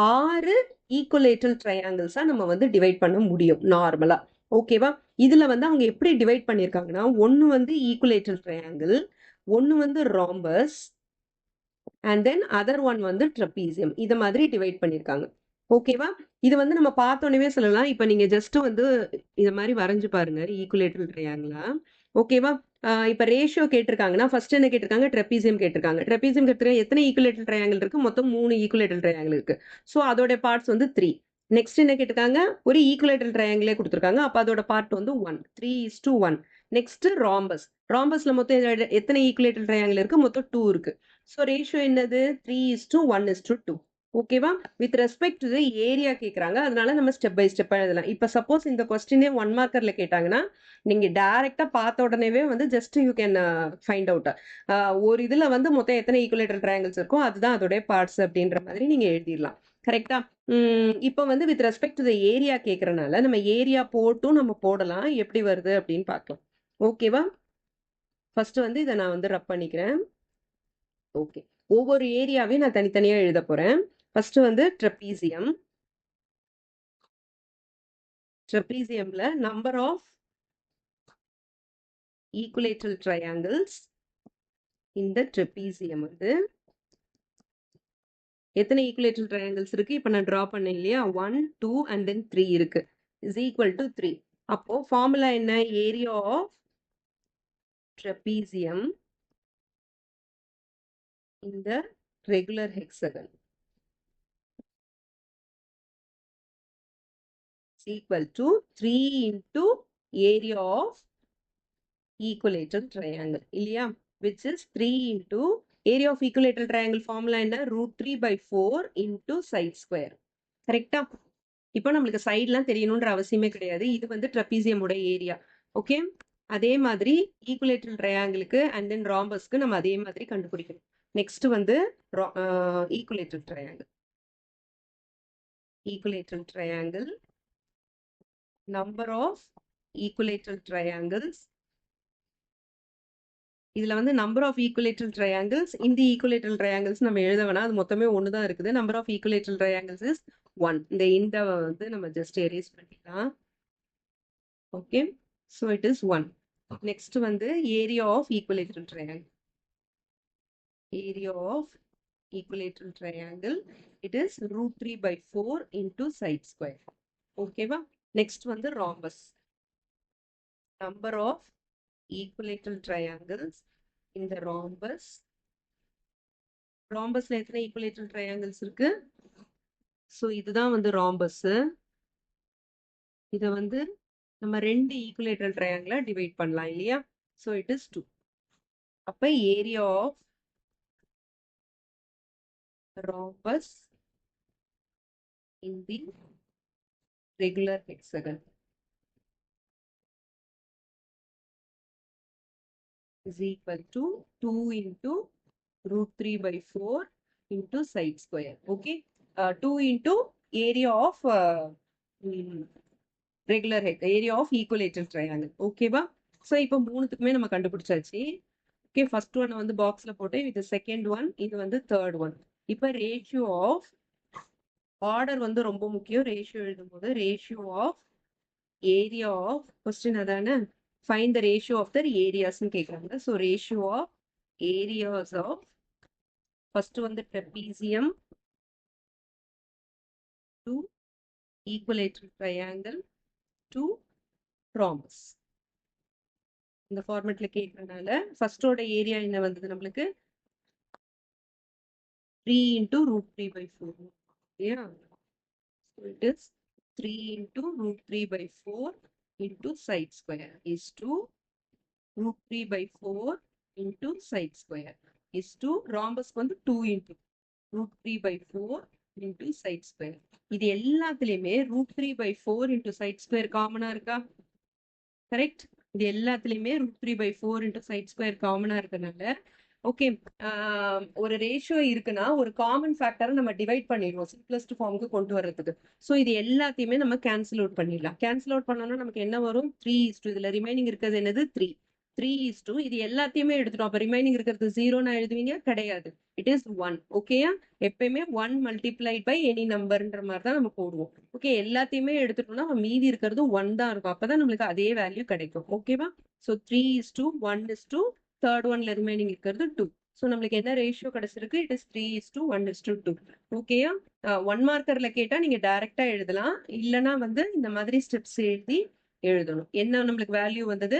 6 ஈக்குவலேட்டரல் ட்ரையாங்கிள்ஸாக நம்ம வந்து டிவைட் பண்ண முடியும் நார்மலாக. ஓகேவா? இதில் வந்து அவங்க எப்படி டிவைட் பண்ணியிருக்காங்கன்னா ஒன்று வந்து ஈக்குவலேட்டரல் ட்ரையாங்கிள், ஒன்று வந்து rhombus and then other one வந்து ட்ரெபீசியம். இதை மாதிரி டிவைட் பண்ணியிருக்காங்க. ஓகேவா? இது வந்து நம்ம பார்த்தோன்னே சொல்லலாம். இப்போ நீங்கள் ஜஸ்ட் வந்து இதை மாதிரி வரைஞ்சு பாருங்க ஈக்குவலேட்டரல் ட்ரையாங்கிளா. ஓகேவா? இப்போ ரேஷியோ கேட்டிருக்காங்கன்னா ஃபர்ஸ்ட் என்ன கேட்டிருக்காங்க, ட்ரெபீசியம் கேட்டிருக்காங்க. ட்ரெபீசியம் கேட்டிருக்காங்க எத்தனை ஈக்குவலேட்டரல் ட்ரையாங்கிள் இருக்கு, மொத்தம் 3 ஈக்குவலேட்டரல் ட்ரையாங்கிள் இருக்கு. ஸோ அதோட பார்ட்ஸ் வந்து 3. நெக்ஸ்ட் என்ன கேட்டிருக்காங்க, ஒரு ஈக்குவலேட்டரல் ட்ரையாங்கிளே கொடுத்துருக்காங்க. அப்போ அதோட பார்ட் வந்து 1, 3:1. Next rhombus. ராம்பஸ்ல மொத்தம் எத்தனை ஈக்குவலேட்டரல் ட்ரையாங்கிள் இருக்கு, மொத்தம் 2 இருக்கு. ஸோ ரேஷியோ என்னது, 3:1:2. ஓகேவா? வித் ரெஸ்பெக்ட் டு ஏரியா கேட்குறாங்க. அதனால நம்ம ஸ்டெப் பை ஸ்டெப்பாக எழுதலாம். இப்போ சப்போஸ் இந்த கொஸ்டினே 1 மார்க்கர்ல கேட்டாங்கன்னா நீங்கள் டைரெக்டாக பார்த்த உடனேவே வந்து just you can find out. ஒரு இதில் வந்து மொத்தம் எத்தனை ஈக்குவலேட்டரல் ட்ரையாங்கிள்ஸ் இருக்கோ அதுதான் அதோடைய பார்ட்ஸ் அப்படின்ற மாதிரி நீங்கள் எழுதிடலாம். கரெக்டா? இப்போ வந்து with respect to the area கேட்குறனால நம்ம ஏரியா போட்டும் நம்ம போடலாம். எப்படி வருது அப்படின்னு பார்க்கலாம். ஓகேவா? ஃபர்ஸ்ட் வந்து இதை நான் வந்து ரப் பண்ணிக்கிறேன். ஓகே, ஒவ்வொரு ஏரியாவையும் நான் தனித்தனியாக எழுத போகிறேன். ஃபர்ஸ்ட் வந்து ட்ரெபீசியம். ட்ரெபீசியம்ல நம்பர் ஆஃப் ஈக்குவலேட்டரல் ட்ரையாங்கிள்ஸ் இந்த ட்ரெபீசியம் வந்து எத்தனை ஈக்குவலேட்டரல் ட்ரையாங்கிள்ஸ் இருக்கு, இப்போ நான் ட்ரா பண்ணேன் இல்லையா, 1, 2 அண்ட் தென் 3 இருக்கு. Is equal to 3. அப்போ ஃபார்முலா என்ன, ஏரியா ஆஃப் ட்ரெபீசியம் இந்த regular hexagon equal to 3 into area of equilateral triangle இல்லையா, which is 3 into area of equilateral triangle formula என்ன, √3/4 into side square. கரெக்டா? இப்போ நம்மளுக்கு சைட்லாம் தெரியணுன்ற அவசியமே கிடையாது. இது வந்து ட்ரெபீசியமோட ஏரியா. ஓகே, அதே மாதிரி ஈக்குவலேட்டரல் ட்ரையாங்கிளுக்கு அண்ட் தென் ராம்பஸ்க்கு நம்ம அதே மாதிரி கண்டுபிடிக்கணும். நெக்ஸ்ட் வந்து equilateral triangle. Equilateral triangle number of equilateral triangles. இதுல வந்து number of equilateral triangles, இந்த equilateral triangles நம்ம எழுத வேணாம், அது மொத்தமே ஒன்று தான் இருக்குது. number of equilateral triangles is 1. இந்த வந்து நம்ம just erase பண்ணிக்கலாம். Okay, so it is 1. next வந்து area of equilateral triangle. area of equilateral triangle, it is √3/4 into side square. ஓகேவா? next வந்து rhombus. number of equilateral triangles in the rhombus. rhombusல எத்தனை equilateral triangles இருக்கு, so இதுதான் வந்து rhombus. இதை வந்து நம்ம 2 equilateral triangle டிவைட் பண்ணலாம் இல்லையா, ஸோ இட் இஸ் 2. அப்ப area of rhombus in the regular hexagon. is equal to 2 into root 3 by 4 into side square. Okay. 2 into area of regular area of equilateral triangle. Okay ba? So இப்போ மூணுத்துக்குமே நம்ம கண்டுபிடிச்சாச்சு. Okay, first one வந்து பாக்ஸ்ல போட்டு இது second one, இது வந்து third one. இப்போ ரேஷியோ ஆஃப் ஆர்டர் வந்து ரொம்ப முக்கியம். ரேஷியோ எழுதும்போது ratio of area of question அதானே find the ratio of the ஏரியாஸ்ன்னு கேட்குறாங்க. So ratio of areas of first வந்து trapezium to equilateral triangle to rhombus. இந்த ஃபார்மேட்ல கேட்கறதுனால ஃபர்ஸ்டோட ஏரியா என்ன வந்தது நம்மளுக்கு 3 into root 3 by 4. Yeah. So it is 3 into root 3 by 4 into side square is to root 3 by 4 into side square is to rhombus வந்து 2 into root 3 by 4 into side square. இது எல்லாத்துலயுமே root 3 by 4 into side square காமனா இருக்கா? Correct. இது எல்லாத்துலயுமே root 3 by 4 into side square காமனா இருக்கனால okay ஒரு ரேஷியோ இருக்குன்னா ஒரு காமன் ஃபேக்டரை நம்ம டிவைட் பண்ணிடுவோம் சிம்பிளஸ்ட் ஃபார்முக்கு கொண்டு வர்றதுக்கு. ஸோ இது எல்லாத்தையுமே நம்ம கேன்சல் அவுட் பண்ணிடலாம். கேன்சல் அவுட் பண்ணோம்னா நமக்கு என்ன வரும்? 3:2. இதுல ரிமைனிங் இருக்கிறது என்னது? 3:3 இது எல்லாத்தையுமே எடுத்துட்டோம். அப்ப ரிமைனிங் இருக்கிறது 0 எழுதுவீங்க? கிடையாது. It is 1. ஓகேயா? எப்பயுமே 1 மல்டிப்ளைட் பை எனி நம்பர்ன்ற மாதிரி தான் நம்ம போடுவோம். ஓகே, எல்லாத்தையுமே எடுத்துட்டோம்னா மீதி இருக்கிறது 1 தான் இருக்கும். அப்பதான் நம்மளுக்கு அதே வேல்யூ கிடைக்கும். ஓகேவா? ஸோ 3:1 தேர்ட் ஒன்ல ரிமைனிங் இருக்கிறது 2. ஸோ நம்மளுக்கு என்ன ரேஷியோ கிடைச்சிருக்கு? It is 3:1:2. ஓகேயா? 1 மார்க்கர்ல கேட்டா நீங்க டைரக்டா எழுதலாம். இல்லைன்னா வந்து இந்த மாதிரி ஸ்டெப்ஸ் எழுதி எழுதணும். என்ன நம்மளுக்கு வேல்யூ வந்தது?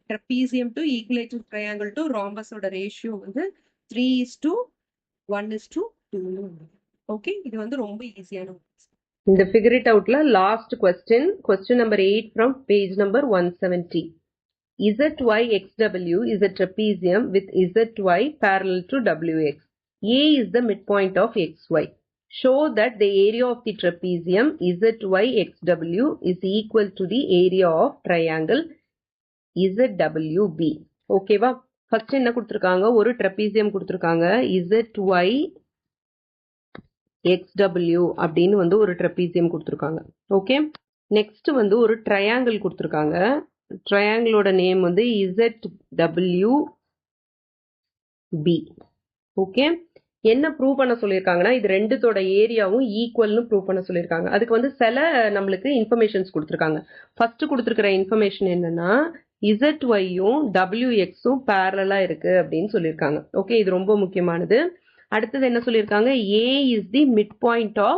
Trapezium to equilateral triangle to ராம்பஸோட ரேஷியோ வந்து 3:1:2. ஓகே, இது வந்து ரொம்ப ஈஸியான இந்த ஃபிகர் இட் அவுட்ல last question number 8 from page number 170. ZYXW is a trapezium with ZY parallel to WX. A is the midpoint of XY. Show that the area of the trapezium ZYXW is equal to the area of triangle ZWB. Okay வா? First என்ன கொடுத்திருக்காங்க? ஒரு trapezium கொடுத்திருக்காங்க. ZYXW அப்படின்னு வந்து ஒரு trapezium கொடுத்திருக்காங்க. Okay, next வந்து ஒரு ட்ரையாங்கிள் கொடுத்திருக்காங்க. ட்ரையாங்கிளோட நேம் வந்து ZWB. ஓகே, என்ன ப்ரூவ் பண்ண சொல்லியிருக்காங்கன்னா இது ரெண்டுத்தோட ஏரியாவும் ஈக்குவல்னு ப்ரூவ் பண்ண சொல்லியிருக்காங்க. அதுக்கு வந்து சில நம்மளுக்கு இன்ஃபர்மேஷன்ஸ் கொடுத்துருக்காங்க. ஃபர்ஸ்ட் கொடுத்துருக்கிற இன்ஃபர்மேஷன் என்னன்னா ZYயும் WXும் பேரலா இருக்கு அப்படின்னு சொல்லியிருக்காங்க. ஓகே, இது ரொம்ப முக்கியமானது. அடுத்தது என்ன சொல்லியிருக்காங்க? A is the midpoint of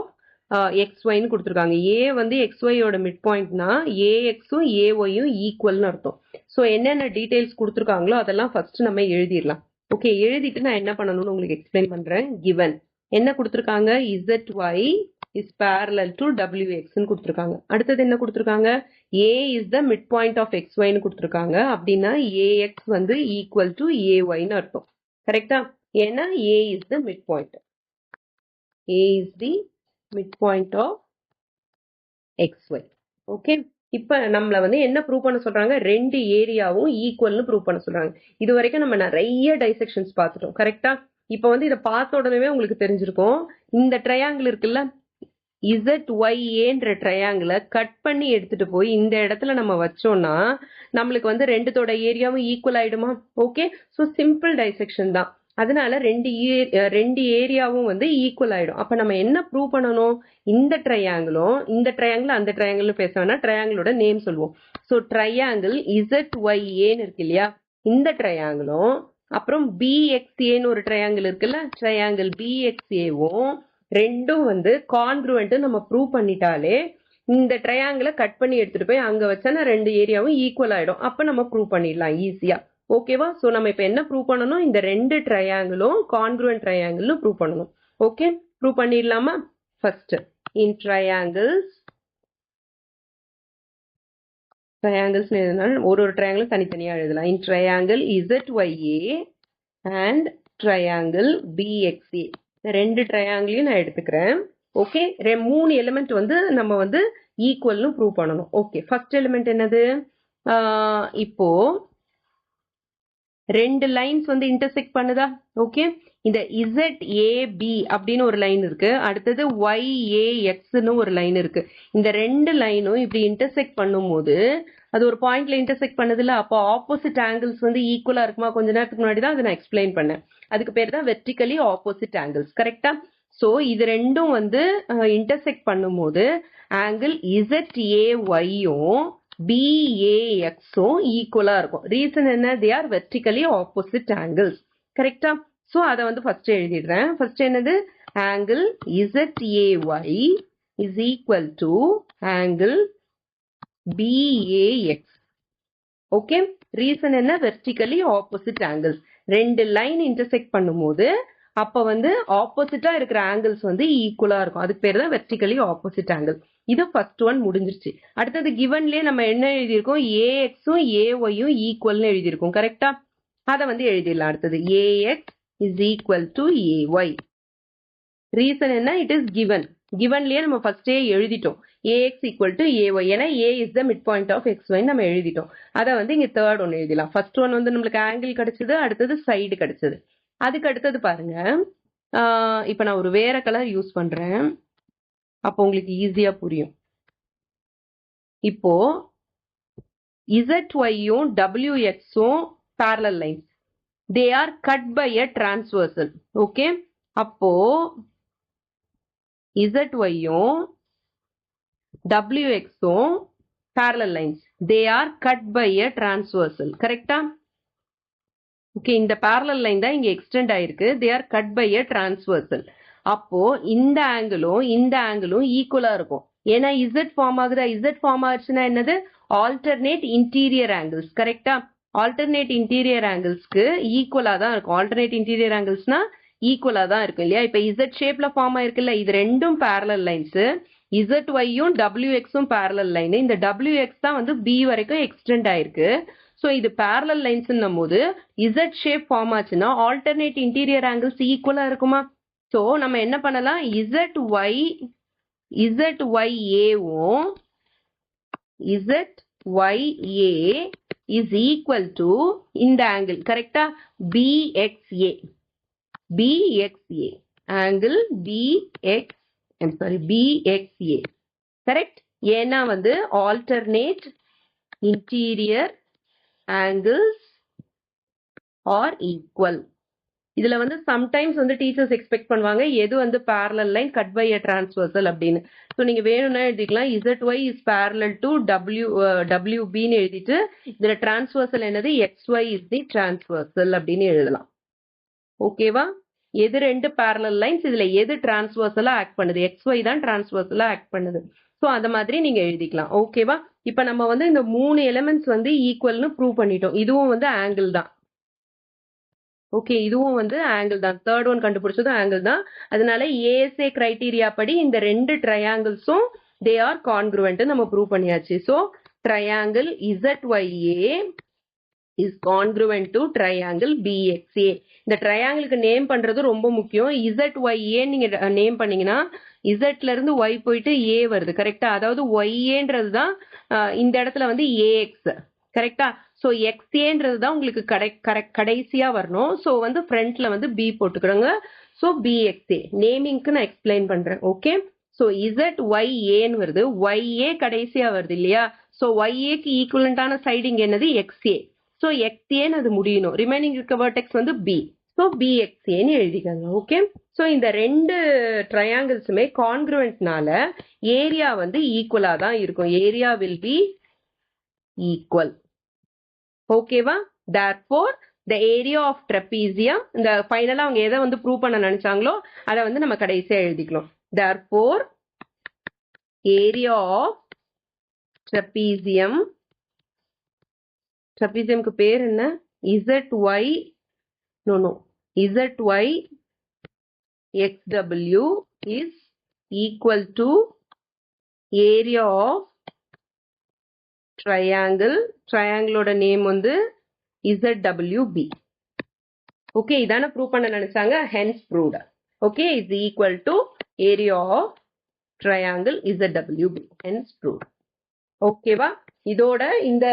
XYன்னு கொடுத்துருக்காங்க. A வந்து XYயோட மிட் பாயிண்ட்னா AXும் AYயும் ஈக்குவல்னு அர்த்தம். ஸோ என்னென்ன டீடைல்ஸ் கொடுத்துருக்காங்களோ அதெல்லாம் ஃபர்ஸ்ட் நம்ம எழுதிடலாம். ஓகே, எழுதிட்டு நான் என்ன பண்ணணும்னு உங்களுக்கு எக்ஸ்பிளைன் பண்றேன். கிவன் என்ன கொடுத்துருக்காங்க? ZY is parallel to WXன்னு கொடுத்துருக்காங்க. அடுத்தது என்ன கொடுத்துருக்காங்க? A is the midpoint of XYன்னு கொடுத்துருக்காங்க. அப்படின்னா AX வந்து ஈக்குவல் டு AYன்னு அர்த்தம். கரெக்டா? ஏன்னா A is the midpoint. A is the midpoint of XY. Okay, இப்ப நம்மள வந்து என்ன ப்ரூவ் பண்ண சொல்றாங்க? ரெண்டு ஏரியாவும் ஈக்குவல்னு ப்ரூவ் பண்ண சொல்றாங்க. இது வரைக்கும் நம்ம நிறைய டைசெக்ஷன்ஸ் பார்த்துட்டோம். கரெக்டா? இப்ப வந்து இதை பார்த்த உடனே உங்களுக்கு தெரிஞ்சிருக்கும். இந்த ட்ரையாங்கிள் இருக்குல்ல, ZYAன்ற ட்ரையாங்கிளை கட் பண்ணி எடுத்துட்டு போய் இந்த இடத்துல நம்ம வச்சோம்னா நம்மளுக்கு வந்து ரெண்டுத்தோட ஏரியாவும் ஈக்குவல் ஆயிடுமா? ஓகே, ஸோ சிம்பிள் டைசெக்ஷன் தான். அதனால ரெண்டு ஏரியாவும் வந்து ஈக்குவல் ஆயிடும். அப்ப நம்ம என்ன ப்ரூவ் பண்ணணும்? இந்த ட்ரையாங்கிளும் அந்த ட்ரையாங்கிள் பேச வேணா, ட்ரையாங்கிளோட நேம் சொல்லுவோம். ஸோ ட்ரையாங்கிள் ZYAன்னு இருக்கு இல்லையா, இந்த ட்ரையாங்கிளும் அப்புறம் BXAன்னு ஒரு ட்ரையாங்கிள் இருக்குல்ல, ட்ரையாங்கிள் BXAவும் ரெண்டும் வந்து கான்க்ருவென்ட் நம்ம ப்ரூவ் பண்ணிட்டாலே இந்த ட்ரையாங்கிளை கட் பண்ணி எடுத்துட்டு போய் அங்க வச்சா ரெண்டு ஏரியாவும் ஈக்குவல் ஆயிடும். அப்ப நம்ம ப்ரூவ் பண்ணிடலாம் ஈஸியா. ஓகேவா? சோ நம்ம இப்ப என்ன ப்ரூவ் பண்ணணும்? இந்த ரெண்டு ட்ரையாங்கிளும் கான்க்ருவென்ட் ட்ரையாங்கிள்னு ப்ரூவ் பண்ணணும். ஓகே, ப்ரூவ் பண்ணிடலாமா? ஃபர்ஸ்ட் இன் ட்ரையாங்கிள்ஸ் ஒரு ட்ரையாங்கிள் தனித்தனியா எழுதலாம். இன் triangle ZYA and triangle BXA ரெண்டு ட்ரையாங்கிளையும் நான் எடுத்துக்கிறேன். ஓகே, மூணு எலிமெண்ட் வந்து நம்ம வந்து ஈக்குவல்னு ப்ரூவ் பண்ணணும். ஓகே, ஃபர்ஸ்ட் எலிமெண்ட் என்னது? இப்போ ரெண்டு லைன்ஸ் வந்து இன்டர்செக்ட் பண்ணுதா? ஓகே, இந்த ZAB அப்படின்னு ஒரு லைன் இருக்கு, அடுத்தது YAXன்னு ஒரு லைன் இருக்கு. இந்த ரெண்டு லைனும் இப்படி இன்டர்செக்ட் பண்ணும்போது அது ஒரு பாயிண்ட்ல இன்டர்செக்ட் பண்ணுதுல, அப்போ ஆப்போசிட் ஆங்கிள்ஸ் வந்து ஈக்குவலா இருக்குமா? கொஞ்ச நேரத்துக்கு முன்னாடி தான் அதை நான் எக்ஸ்பிளைன் பண்ணேன். அதுக்கு பேர் தான் வெர்டிகலி ஆப்போசிட் ஆங்கிள்ஸ். கரெக்டா? ஸோ இது ரெண்டும் வந்து இன்டர்செக்ட் பண்ணும்போது ஆங்கிள் ZAYயும் BAXும் ஈக்குவலா இருக்கும். ரீசன் என்ன? They are vertically opposite angles. கரெக்டா? ஸோ அதை வந்து ஃபர்ஸ்ட் எழுதிடுறேன். ஃபர்ஸ்ட் என்னது? Angle ZAY is equal to angle BAX. Okay, reason என்ன? Vertically opposite angles. ரெண்டு லைன் இன்டர்செக்ட் பண்ணும்போது அப்ப வந்து ஆப்போசிட்டா இருக்கிற ஆங்கிள்ஸ் வந்து ஈக்குவலா இருக்கும். அதுக்கு பேர் தான் வெர்டிகலி ஆப்போசிட் ஆங்கிள். இது ஃபர்ஸ்ட் ஒன் முடிஞ்சிருச்சு. அடுத்தது கிவன்லயே நம்ம என்ன எழுதியிருக்கோம்? AXும் AYயும் ஈக்குவல்னு எழுதியிருக்கோம். கரெக்டா? அதை வந்து எழுதிடலாம். அடுத்தது AX is equal to AY. Reason என்ன? It is given. கிவன்லயே நம்ம ஃபர்ஸ்டே எழுதிட்டோம் AX equal to AY. ஏன்னா A is the midpoint of XY நம்ம எழுதிட்டோம். அதை வந்து இங்க தேர்ட் ஒன் எழுதிடலாம். ஃபர்ஸ்ட் ஒன் வந்து நம்மளுக்கு ஆங்கிள் கிடைச்சது, அடுத்தது சைடு கிடைச்சது. அதுக்கு அடுத்தது பாருங்க, இப்ப நான் ஒரு வேற கலர் யூஸ் பண்றேன், அப்போ உங்களுக்கு ஈஸியா புரியும். இப்போ ZYயும் WXும் parallel lines. They are cut by a transversal. Okay, அப்போ ZYயும் WXும் parallel lines. They are cut by a transversal. கரெக்டா? ஓகே, இந்த parallel line தான் இங்க எக்ஸ்டெண்ட் ஆயிருக்கு. They are cut by a transversal. அப்போ இந்த ஆங்கிளும் ஈக்குவலா இருக்கும். ஏன்னா Z ஃபார்ம் ஆகுதா? Z ஃபார்ம் ஆச்சுன்னா என்னது? Alternate interior angles. கரெக்டா? ஆல்டர்னேட் இன்டீரியர் ஆங்கிள்ஸ்க்கு ஈக்குவலா தான் இருக்கும். ஆல்டர்னேட் இன்டீரியர் ஆங்கிள்ஸ்னா ஈக்குவலா தான் இருக்கும் இல்லையா? இப்ப Z ஷேப்ல ஃபார்ம் ஆயிருக்குல்ல, இது ரெண்டும் parallel lines. ZYயும் WXும் parallel line. இந்த WX தான் வந்து B வரைக்கும் எக்ஸ்டெண்ட் ஆயிருக்கு. ஸோ இது parallel லைன்ஸ்ன்னும் போது Z ஷேப் ஃபார்ம் ஆச்சுன்னா ஆல்டர்னேட் இன்டீரியர் ஆங்கிள்ஸ் ஈக்குவலா இருக்குமா? ஸோ நம்ம என்ன பண்ணலாம்? ZYAவும் ZYA is equal to இந்த ஆங்கிள். கரெக்டா? BXA. Angle BXA. கரெக்ட்? ஏன்னா வந்து alternate interior angles are equal. இதுல வந்து சம்டைம்ஸ் வந்து டீச்சர்ஸ் எக்ஸ்பெக்ட் பண்ணுவாங்க எது வந்து parallel line cut by a transversal அப்படின்னு. ஸோ நீங்க வேணும்னா எழுதிக்கலாம் ZY is parallel to WB ன்னு எழுதிட்டு இதுல டிரான்ஸ்வர்சல் என்னது? XY is the transversal அப்படின்னு எழுதலாம். ஓகேவா? எது ரெண்டு parallel lines, இதுல எது டிரான்ஸ்வர்சலா ஆக்ட் பண்ணுது? XY தான் டிரான்ஸ்வர்சலா ஆக்ட் பண்ணுது. ஸோ அந்த மாதிரி நீங்க எழுதிக்கலாம். ஓகேவா? இப்ப நம்ம வந்து இந்த 3 எலிமெண்ட்ஸ் வந்து ஈக்குவல்னு ப்ரூவ் பண்ணிட்டோம். இதுவும் வந்து ஆங்கிள் தான். ஓகே, இதுவும் வந்து ஆங்கிள் தான். தேர்ட் ஒன் கண்டுபிடிச்சதும் ஆங்கிள் தான். அதனால ASA கிரைட்டீரியா படி இந்த ரெண்டு ட்ரையாங்கிள்ஸும் தே ஆர் கான்க்ருவென்ட் நம்ம ப்ரூவ் பண்ணியாச்சு. So triangle ZYA is congruent to triangle BXA. இந்த ட்ரையாங்கிளுக்கு நேம் பண்றது ரொம்ப முக்கியம். ZYA நீங்க நேம் பண்ணீங்கன்னா Zல இருந்து Y போயிட்டு A வருது. கரெக்டா? அதாவது YAன்றது தான் இந்த இடத்துல வந்து AX. கரெக்டா? ஸோ XAன்றது தான் உங்களுக்கு கடைசியா வரணும். ஸோ வந்து ஃப்ரண்ட்ல வந்து B போட்டுக்கிறோங்க. ஸோ BXA நேமிங்க்கு நான் எக்ஸ்பிளைன் பண்றேன். ஓகே, ஸோ ZYAன்னு வருது. YA கடைசியா வருது இல்லையா? ஸோ YAக்கு ஈக்குவலண்டான சைடு இங்க என்னது? XA. ஸோ XAன்னு அது முடியணும். ரிமைனிங் இருக்க வெர்டெக்ஸ் வந்து B. ஸோ BXAன்னு எழுதிக்கங்க. ஓகே, ஸோ இந்த ரெண்டு ட்ரையாங்கிள்ஸுமே கான்க்ருவென்ட்னால ஏரியா வந்து ஈக்குவலா தான் இருக்கும். Area will be equal. ஓகேவா? therefore the area of trapezium, இந்த ஃபைனலா அவங்க எதை வந்து ப்ரூவ் பண்ண நினைச்சாங்களோ அதை வந்து நம்ம கடைசியா எழுதிக்கலாம். therefore area of trapezium, ட்ரபீசியம்க்கு பேர் என்ன? ZY XW is equal to area of triangle. ட்ரையாங்கிளோட நேம் வந்து ZWB. ஓகே, இதான ப்ரூவ் பண்ண நினைச்சாங்க. hence proved. Okay, is equal to area of triangle ZWB. hence proved. ஓகேவா? இதோட இந்த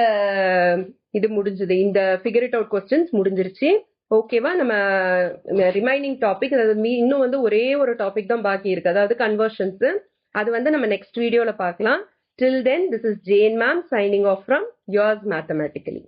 இது முடிஞ்சது. இந்த ஃபிகர் இட் அவுட் கொஸ்டின்ஸ் முடிஞ்சிருச்சு. ஓகேவா? நம்ம ரிமைனிங் டாபிக், அதாவது இன்னும் வந்து ஒரே ஒரு டாபிக் தான் பாக்கி இருக்கு, அதாவது கன்வர்ஷன்ஸ். அது வந்து நம்ம நெக்ஸ்ட் வீடியோல பார்க்கலாம். Till then, this is Jane ma'am signing off from Yours Mathematically.